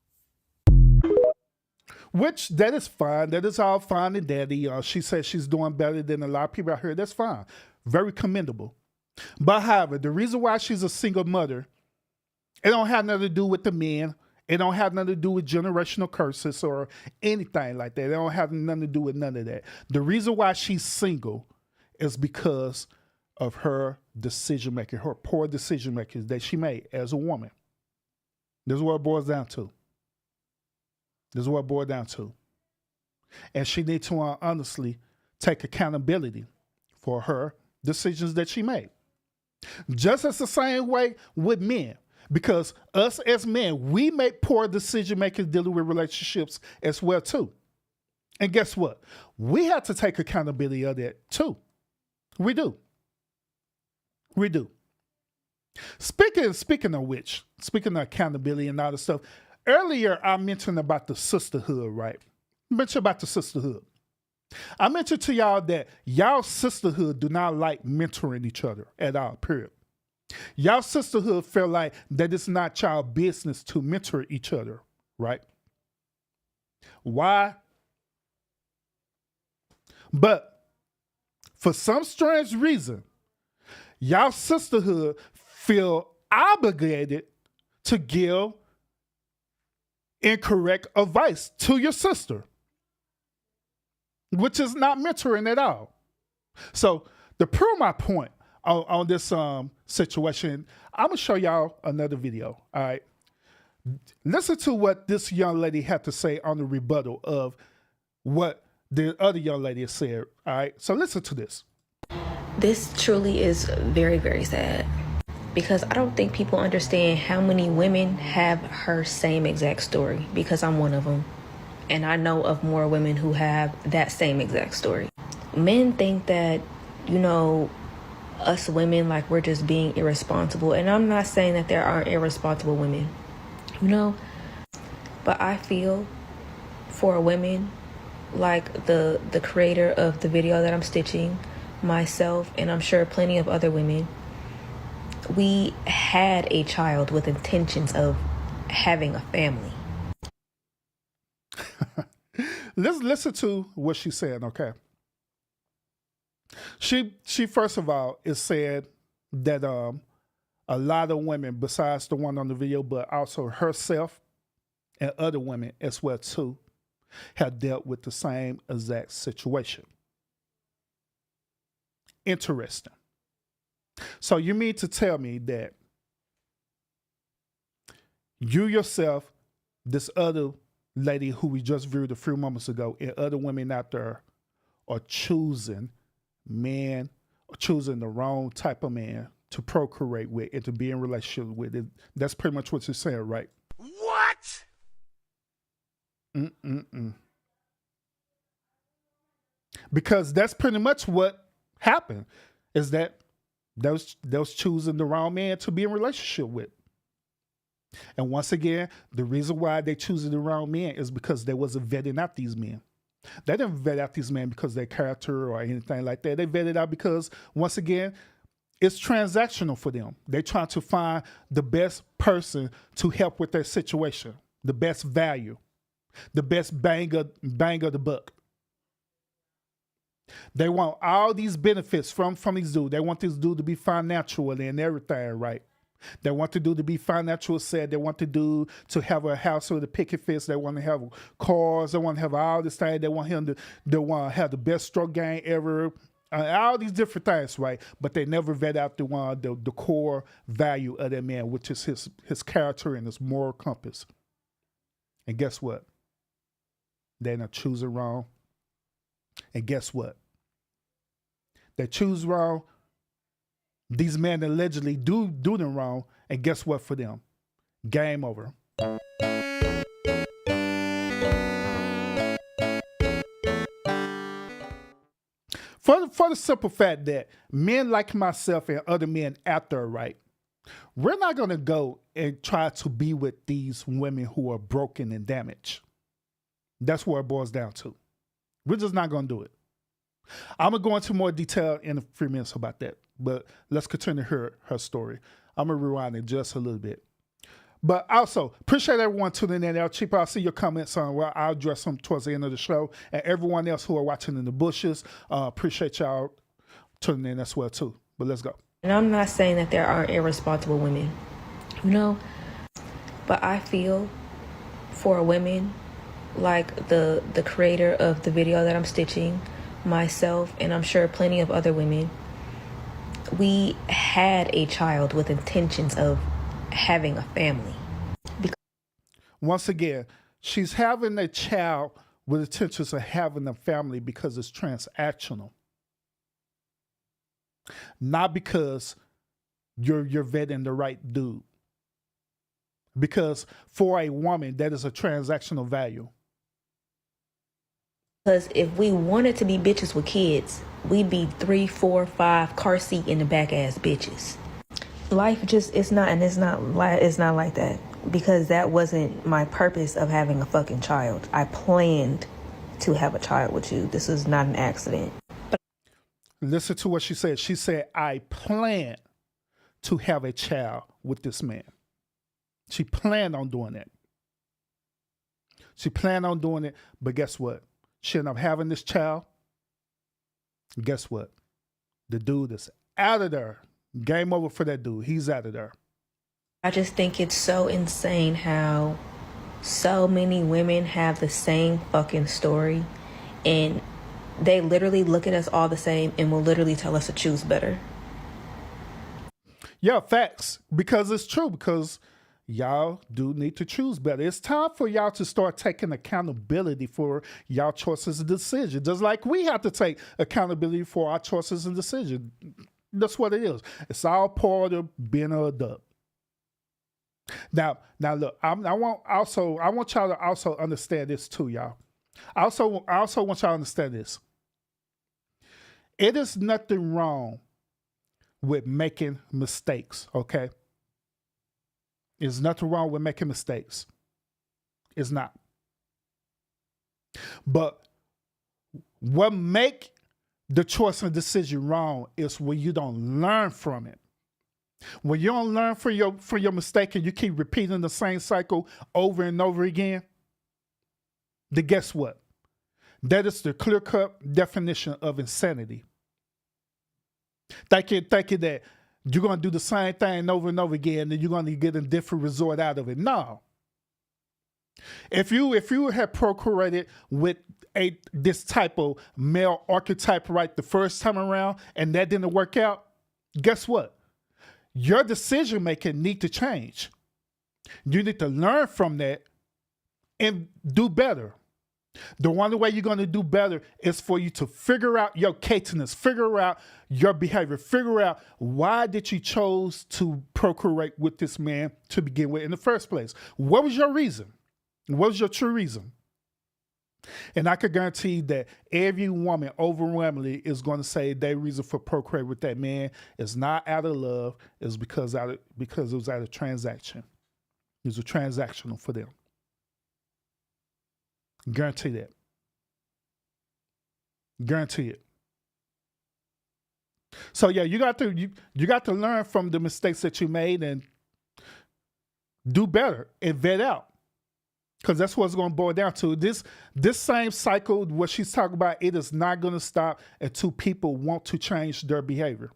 B: Which, that is fine. That is all fine and dandy. She says she's doing better than a lot of people out here. That's fine. Very commendable. But however, the reason why she's a single mother, it don't have nothing to do with the men. It don't have nothing to do with generational curses or anything like that. It don't have nothing to do with none of that. The reason why she's single is because of her decision making, her poor decision making that she made as a woman. This is what it boils down to. And she needs to honestly take accountability for her decisions that she made. Just as the same way with men. Because us as men, we make poor decision making dealing with relationships as well too. And guess what? We have to take accountability of that too. We do. Speaking of which, speaking of accountability and all this stuff, earlier I mentioned about the sisterhood, right? I mentioned to y'all that y'all sisterhood do not like mentoring each other at all, period. Y'all sisterhood feel like that it's not y'all business to mentor each other, right? Why? But for some strange reason, y'all sisterhood feel obligated to give incorrect advice to your sister, which is not mentoring at all. So to prove my point on this situation, I'm going to show y'all another video, all right? Listen to what this young lady had to say on the rebuttal of what the other young lady has said, all right? So listen to this.
D: This truly is very, very sad. because I don't think people understand how many women have her same exact story, because I'm one of them. And I know of more women who have that same exact story. Men think that, you know, us women, like, we're just being irresponsible. And I'm not saying that there aren't irresponsible women, you know, but I feel for women, like the creator of the video that I'm stitching, myself, and I'm sure plenty of other women, we had a child with intentions of having a family.
B: Let's listen to what she's saying, okay? She first of all is said that a lot of women, besides the one on the video, but also herself and other women as well too, have dealt with the same exact situation. Interesting. So you mean to tell me that you yourself, this other lady who we just viewed a few moments ago, and other women out there are choosing men, or choosing the wrong type of man to procreate with and to be in relationship with it? That's pretty much what you're saying, right?
A: What?
B: Because that's pretty much what happened, is that those choosing the wrong man to be in relationship with. And once again, the reason why they choosing the wrong men is because they wasn't vetting out these men. They didn't vet out these men because of their character or anything like that. They vetted out because, once again, it's transactional for them. They're trying to find the best person to help with their situation, the best value, the best bang of the buck. They want all these benefits from these dudes. They want this dude to be financial and everything, right? They want the dude to be financial set. They want the dude to have a house with a picket fence. They want to have cars. They want to have all this thing. They want him to want to have the best stroke game ever. All these different things, right? But they never vet out the core value of that man, which is his character and his moral compass. And guess what? They're not choosing wrong. And guess what? They choose wrong. These men allegedly do them wrong. And guess what for them? Game over. For the simple fact that men like myself and other men out there, right, we're not going to go and try to be with these women who are broken and damaged. That's where it boils down to. We're just not going to do it. I'm going to go into more detail in a few minutes about that, but let's continue her story. I'm going to rewind it just a little bit. But also, appreciate everyone tuning in. El Cheapo, I'll see your comments on where I'll address them towards the end of the show. And everyone else who are watching in the bushes, appreciate y'all tuning in as well too. But let's go.
D: And I'm not saying that there aren't irresponsible women, you know, but I feel for women, like the creator of the video that I'm stitching, myself, and I'm sure plenty of other women, we had a child with intentions of having a family.
B: Once again, she's having a child with intentions of having a family because it's transactional. Not because you're vetting the right dude. Because for a woman, that is a transactional value.
D: Because if we wanted to be bitches with kids, we'd be 3, 4, 5 car seat in the back ass bitches. Life just, it's not like that. Because that wasn't my purpose of having a fucking child. I planned to have a child with you. This is not an accident.
B: Listen to what she said. She said, I plan to have a child with this man. She planned on doing that. She planned on doing it, but guess what? She ended up having this child. Guess what? The dude is out of there. Game over for that dude. He's out of there.
D: I just think it's so insane how so many women have the same fucking story, and they literally look at us all the same and will literally tell us to choose better.
B: Yeah, facts. Because it's true. Because y'all do need to choose better. It's time for y'all to start taking accountability for y'all choices and decisions. Just like we have to take accountability for our choices and decisions. That's what it is. It's all part of being an adult. Now look, I want y'all to also understand this too, y'all. I also want y'all to understand this. It is nothing wrong with making mistakes, okay? There's nothing wrong with making mistakes. It's not. But what make the choice and decision wrong is when you don't learn from it. When you don't learn from your mistake and you keep repeating the same cycle over and over again, then guess what? That is the clear-cut definition of insanity. Thinking that you're going to do the same thing over and over again and you're going to get a different result out of it. No. If you had procreated with this type of male archetype right the first time around and that didn't work out, guess what? Your decision making need to change. You need to learn from that and do better. The only way you're going to do better is for you to figure out your cateness, figure out your behavior, figure out why did you chose to procreate with this man to begin with in the first place. What was your reason? What was your true reason? And I could guarantee that every woman overwhelmingly is going to say their reason for procreating with that man is not out of love, it's because it was out of transaction. It was a transactional for them. Guarantee that. Guarantee it. So yeah, you got to learn from the mistakes that you made and do better and vet out. Because that's what it's going to boil down to. This same cycle, what she's talking about, it is not going to stop until people want to change their behavior.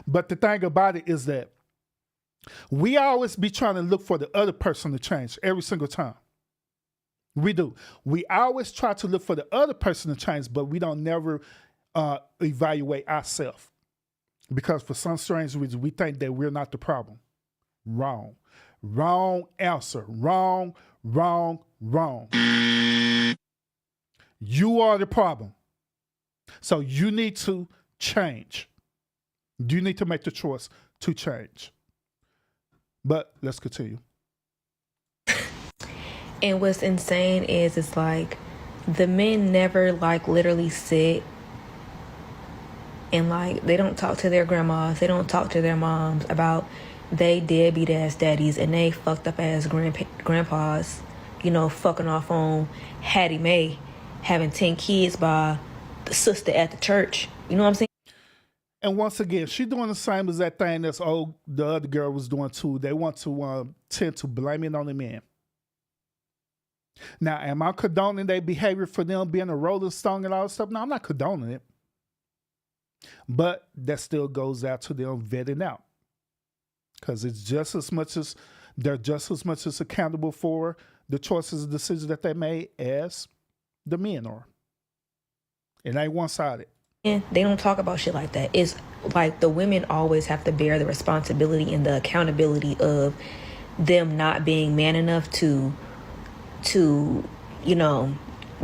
B: But the thing about it is that we always be trying to look for the other person to change every single time. We do. We always try to look for the other person to change, but we don't never evaluate ourselves. Because for some strange reason, we think that we're not the problem. Wrong. Wrong answer. Wrong. You are the problem. So you need to change. You need to make the choice to change. But let's continue.
D: And what's insane is it's like the men never like literally sit and like they don't talk to their grandmas, they don't talk to their moms about they deadbeat ass daddies and they fucked up ass grandpas, you know, fucking off on Hattie Mae, having 10 kids by the sister at the church. You know what I'm saying?
B: And once again, she doing the same as that thing that's the other girl was doing too. They want to tend to blame it on the man. Now, am I condoning their behavior for them being a rolling stone and all that stuff? No, I'm not condoning it. But that still goes out to them vetting out. Because it's just as much as they're just as much as accountable for the choices and decisions that they made as the men are. It ain't one-sided.
D: And they don't talk about shit like that. It's like the women always have to bear the responsibility and the accountability of them not being man enough to you know,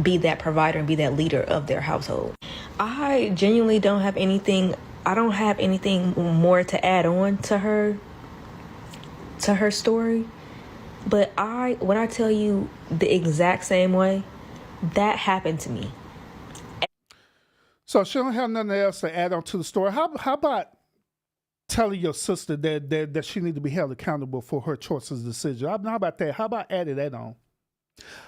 D: be that provider and be that leader of their household. I genuinely don't have anything. I don't have anything more to add on to her story. But when I tell you the exact same way, that happened to me.
B: So she don't have nothing else to add on to the story. How about telling your sister that she need to be held accountable for her choices and decisions? How about that? How about adding that on?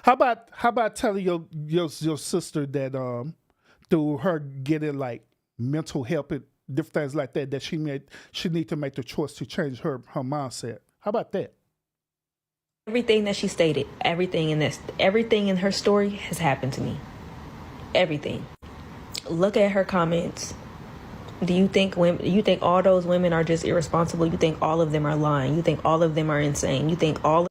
B: How about telling your sister that through her getting like mental help and different things like that she need to make the choice to change her mindset? How about that?
D: Everything that she stated, everything in her story has happened to me. Everything. Look at her comments. Do you think all those women are just irresponsible? You think all of them are lying? You think all of them are insane? You think all?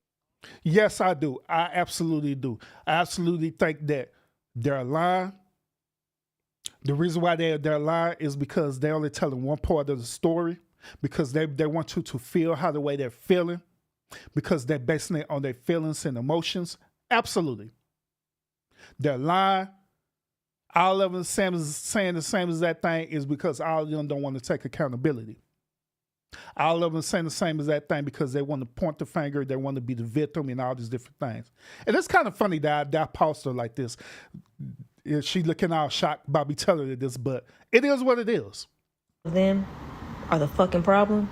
B: Yes, I do. I absolutely do. I absolutely think that they're lying. The reason why they're lying is because they're only telling one part of the story, because they want you to feel how the way they're feeling, because they're basing it on their feelings and emotions. Absolutely. They're lying. All of them saying the same exact thing is because all of them don't want to take accountability. All of them saying the same exact thing because they want to point the finger, they want to be the victim, and all these different things. And it's kind of funny that I posted her like this. She looking all shocked by me telling her this, but it is what it is.
D: Them are the fucking problem.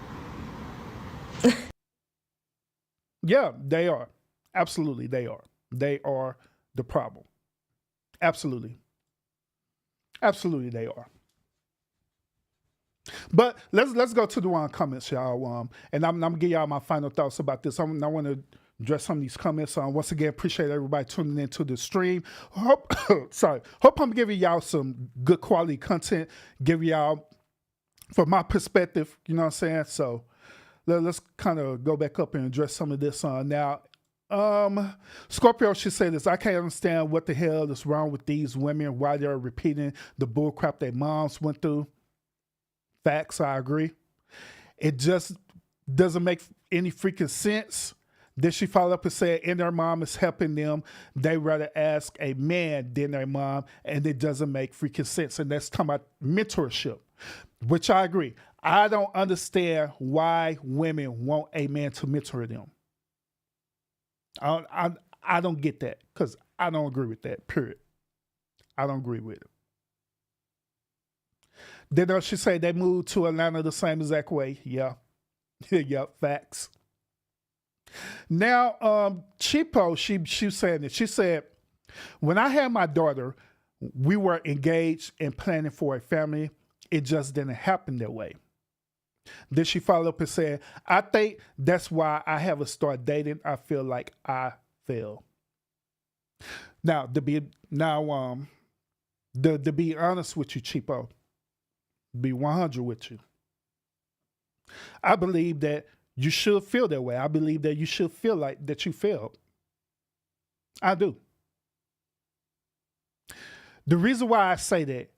B: Yeah, they are. Absolutely, they are. They are the problem. Absolutely. Absolutely, they are. But let's go to the comments, y'all. And I'm gonna give y'all my final thoughts about this. I want to address some of these comments. Once again, appreciate everybody tuning into the stream. Hope I'm giving y'all some good quality content. Give y'all, from my perspective, you know what I'm saying. So let's kind of go back up and address some of this now. Scorpio, she said this: I can't understand what the hell is wrong with these women, why they're repeating the bullcrap their moms went through. Facts, I agree. It just doesn't make any freaking sense. Then she followed up and said, and their mom is helping them. They rather ask a man than their mom, and it doesn't make freaking sense. And that's talking about mentorship, which I agree. I don't understand why women want a man to mentor them. I don't get that, because I don't agree with that, period. I don't agree with it. Then she said they moved to Atlanta the same exact way. Yeah. Yeah, facts. Now, Chipo, she was saying this. She said, when I had my daughter, we were engaged and planning for a family. It just didn't happen that way. Then she followed up and said, I think that's why I haven't started dating. I feel like I failed. Now, to be honest with you, Chipo, be 100 with you, I believe that you should feel that way. I believe that you should feel like that you failed. I do. The reason why I say that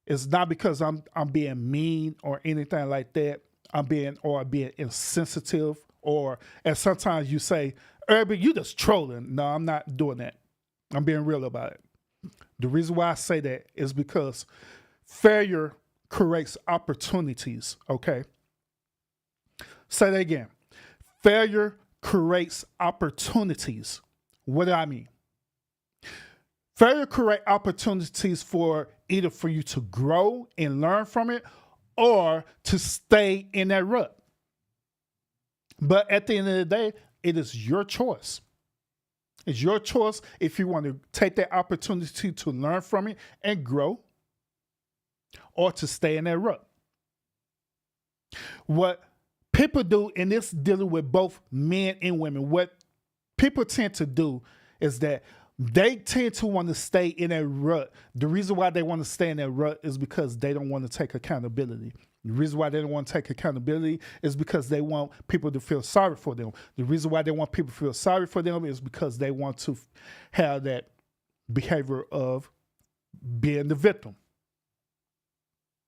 B: is not because I'm being mean or anything like that. I'm being insensitive, or as sometimes you say, Urban, you just trolling. No, I'm not doing that. I'm being real about it. The reason why I say that is because failure creates opportunities, okay? Say that again. Failure creates opportunities. What do I mean? Failure creates opportunities for either for you to grow and learn from it, or to stay in that rut. But at the end of the day, it is your choice. It's your choice if you want to take that opportunity to learn from it and grow, or to stay in that rut. What people do, and this dealing with both men and women, what people tend to do is that they tend to want to stay in a rut. The reason why they want to stay in that rut is because they don't want to take accountability. The reason why they don't want to take accountability is because they want people to feel sorry for them. The reason why they want people to feel sorry for them is because they want to have that behavior of being the victim.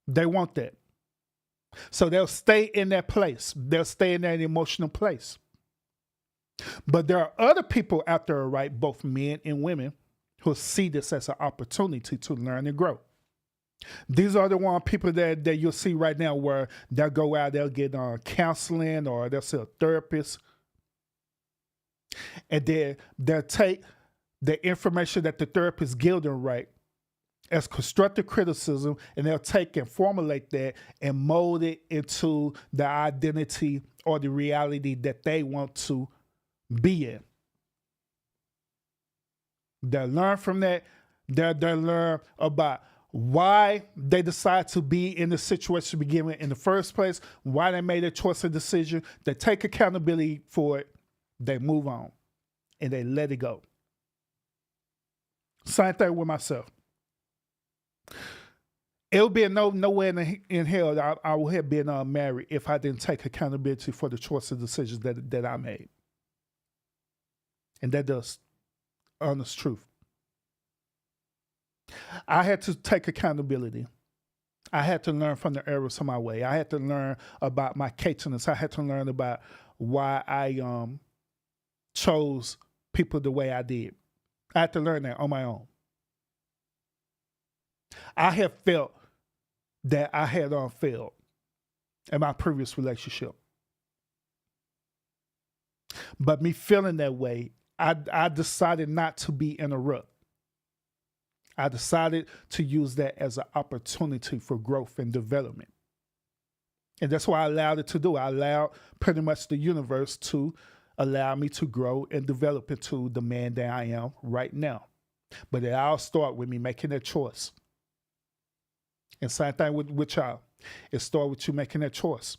B: They want that. So they'll stay in that place. They'll stay in that emotional place. But there are other people out there, right, both men and women, who see this as an opportunity to learn and grow. These are the people that you'll see right now where they'll go out, they'll get counseling, or they'll see a therapist. And then they'll take the information that the therapist gives them, right, as constructive criticism, and they'll take and formulate that and mold it into the identity or the reality that they want to be in. They'll learn from that. They'll learn about why they decide to be in the situation to begin with in the first place, why they made a choice and decision. They take accountability for it. They move on and they let it go. Same thing with myself. It would be nowhere in hell I would have been married if I didn't take accountability for the choice and decisions that I made. And that does honest truth. I had to take accountability. I had to learn from the errors of my way. I had to learn about my catiness. I had to learn about why I chose people the way I did. I had to learn that on my own. I have felt that I had failed in my previous relationship. But me feeling that way, I decided not to be in a rut. I decided to use that as an opportunity for growth and development. And that's why I allowed it to do. I allowed pretty much the universe to allow me to grow and develop into the man that I am right now. But it all started with me making that choice. And same thing with y'all. It started with you making that choice.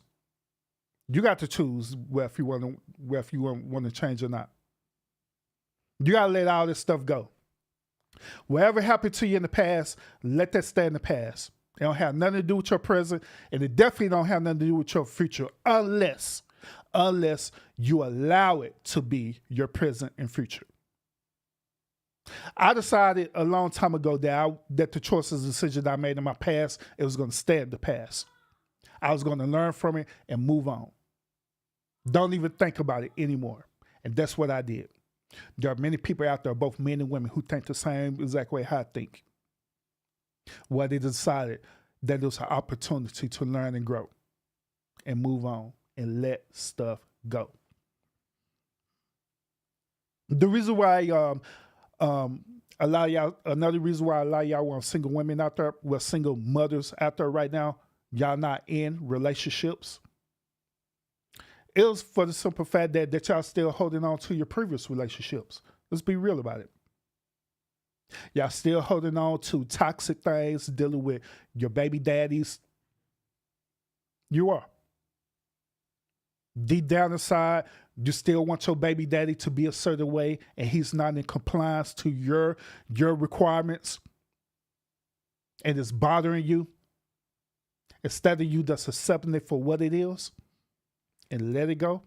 B: You got to choose whether you want to change or not. You got to let all this stuff go. Whatever happened to you in the past, let that stay in the past. It don't have nothing to do with your present, and it definitely don't have nothing to do with your future unless you allow it to be your present and future. I decided a long time ago that the choices and decisions I made in my past, it was going to stay in the past. I was going to learn from it and move on. Don't even think about it anymore. And that's what I did. There are many people out there, both men and women, who think the same exact way I think. Well, they decided that it was an opportunity to learn and grow and move on and let stuff go. The reason why another reason why a lot of y'all want single women out there, well, single mothers out there right now, y'all not in relationships. It was for the simple fact that y'all still holding on to your previous relationships. Let's be real about it. Y'all still holding on to toxic things, dealing with your baby daddies. You are. Deep down inside, you still want your baby daddy to be a certain way, and he's not in compliance to your requirements, and it's bothering you. Instead of you just accepting it for what it is and let it go,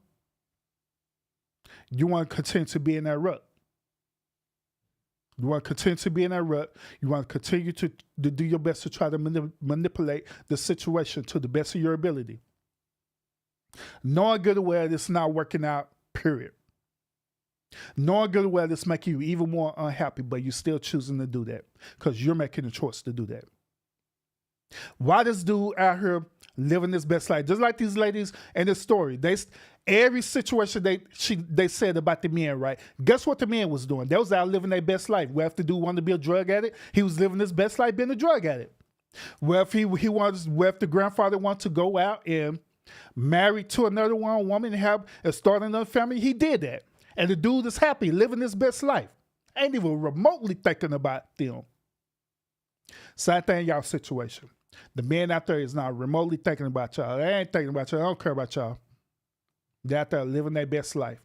B: you want to continue to be in that rut. You want to continue to be in that rut. You want to continue to do your best to try to manipulate the situation to the best of your ability. Knowing good and well it's not working out, period. Knowing good and well it's making you even more unhappy, but you're still choosing to do that because you're making a choice to do that. Why this dude out here living his best life? Just like these ladies in this story. Every situation they said about the men, right? Guess what the man was doing? They was out living their best life. Well, if the dude wanted to be a drug addict, he was living his best life being a drug addict. Well, if if the grandfather wanted to go out and marry to another woman and start another family, he did that. And the dude is happy, living his best life. Ain't even remotely thinking about them. Same thing in y'all situation. The man out there is not remotely thinking about y'all. They ain't thinking about y'all. They don't care about y'all. They're out there living their best life.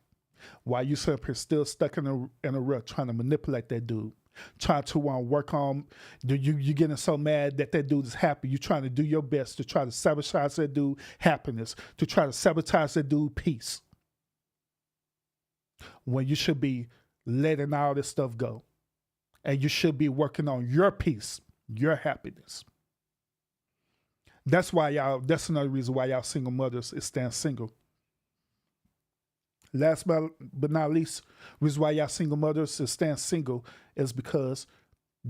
B: While you still stuck in a rut trying to manipulate that dude. Trying to work on, you getting so mad that dude is happy. You're trying to do your best to try to sabotage that dude happiness, to try to sabotage that dude peace. When you should be letting all this stuff go. And you should be working on your peace, your happiness. That's another reason why y'all single mothers is staying single. Last but not least, reason why y'all single mothers is staying single is because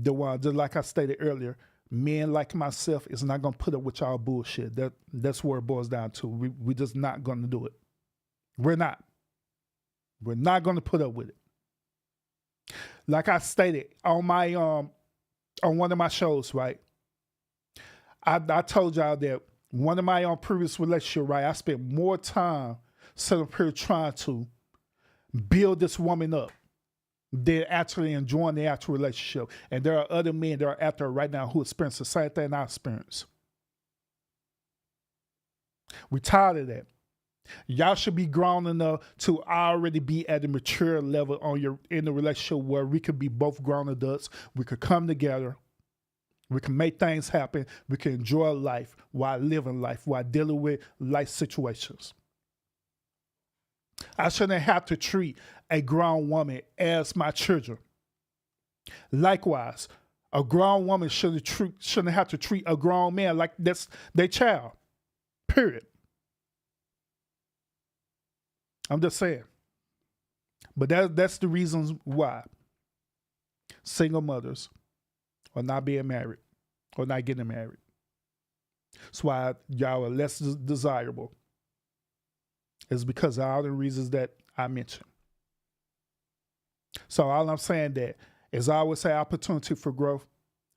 B: just like I stated earlier, men like myself is not gonna put up with y'all bullshit. That's where it boils down to. We just not gonna do it. We're not. We're not gonna put up with it. Like I stated on my on one of my shows, right? I told y'all that one of my previous relationships, right? I spent more time sitting up here trying to build this woman up than actually enjoying the actual relationship. And there are other men that are out there right now who experience the same thing I experience. We're tired of that. Y'all should be grown enough to already be at a mature level in the relationship where we could be both grown adults. We could come together. We can make things happen. We can enjoy life while living life, while dealing with life situations. I shouldn't have to treat a grown woman as my children. Likewise, a grown woman shouldn't have to treat a grown man like that's their child. Period. I'm just saying. But that's the reasons why single mothers are not being married or not getting married. That's why y'all are less desirable. It's because of all the reasons that I mentioned. So all I'm saying that is I always say opportunity for growth.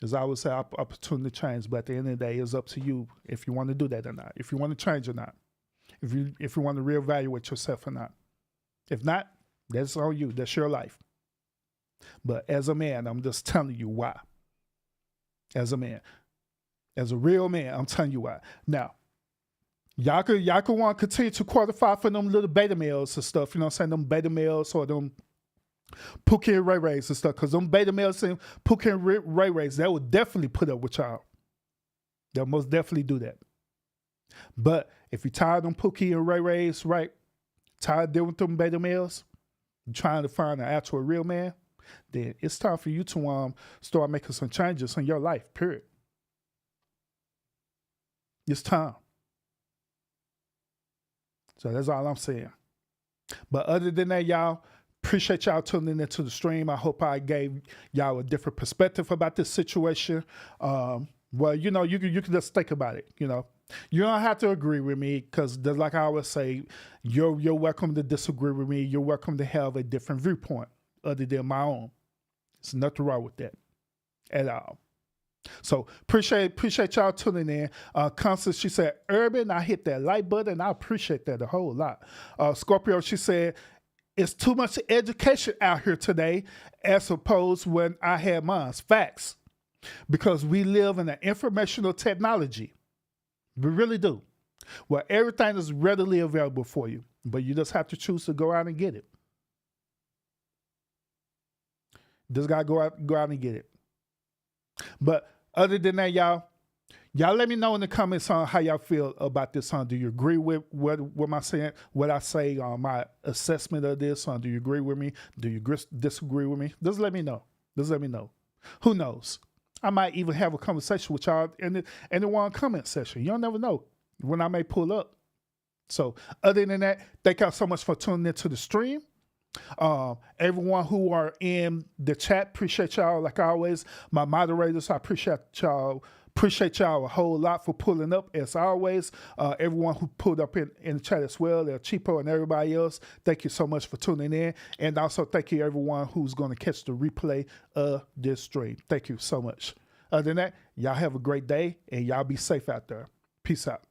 B: Is I always say opportunity to change. But at the end of the day, it's up to you if you want to do that or not. If you want to change or not. If you want to reevaluate yourself or not. If not, that's on you. That's your life. But as a man, I'm just telling you why. As a man. As a real man, I'm telling you why. Now, y'all could want to continue to qualify for them little beta males and stuff. You know what I'm saying? Them beta males or them Pookie and Ray Rays and stuff. Because them beta males and Pookie and Ray Rays, that would definitely put up with y'all. They'll most definitely do that. But if you're tired of them Pookie and Ray Rays, right? Tired of dealing with them beta males, trying to find an actual real man, then it's time for you to start making some changes in your life, period. It's time. So that's all I'm saying. But other than that, y'all, appreciate y'all tuning into the stream. I hope I gave y'all a different perspective about this situation. Well, you know, you can just think about it, you know. You don't have to agree with me because, like I always say, you're welcome to disagree with me. You're welcome to have a different viewpoint other than my own. There's nothing wrong with that at all. So appreciate y'all tuning in. Constance, she said, Urban, I hit that like button. I appreciate that a whole lot. Scorpio, she said, it's too much education out here today as opposed when I had mine. Facts. Because we live in an informational technology. We really do. Well, everything is readily available for you, but you just have to choose to go out and get it. Just gotta go out and get it. But other than that, y'all let me know in the comments on how y'all feel about this. Do you agree with what I say on my assessment of this? Do you agree with me? Do you disagree with me? Just let me know. Who knows? I might even have a conversation with y'all in the one comment section. You'll never know when I may pull up. So other than that, thank y'all so much for tuning into the stream. Everyone who are in the chat, appreciate y'all like always. My moderators, I appreciate y'all a whole lot for pulling up as always. Everyone who pulled up in the chat as well, Cheapo and everybody else, thank you so much for tuning in. And also thank you everyone who's going to catch the replay of this stream. Thank you so much. Other than that, y'all have a great day and y'all be safe out there. Peace out.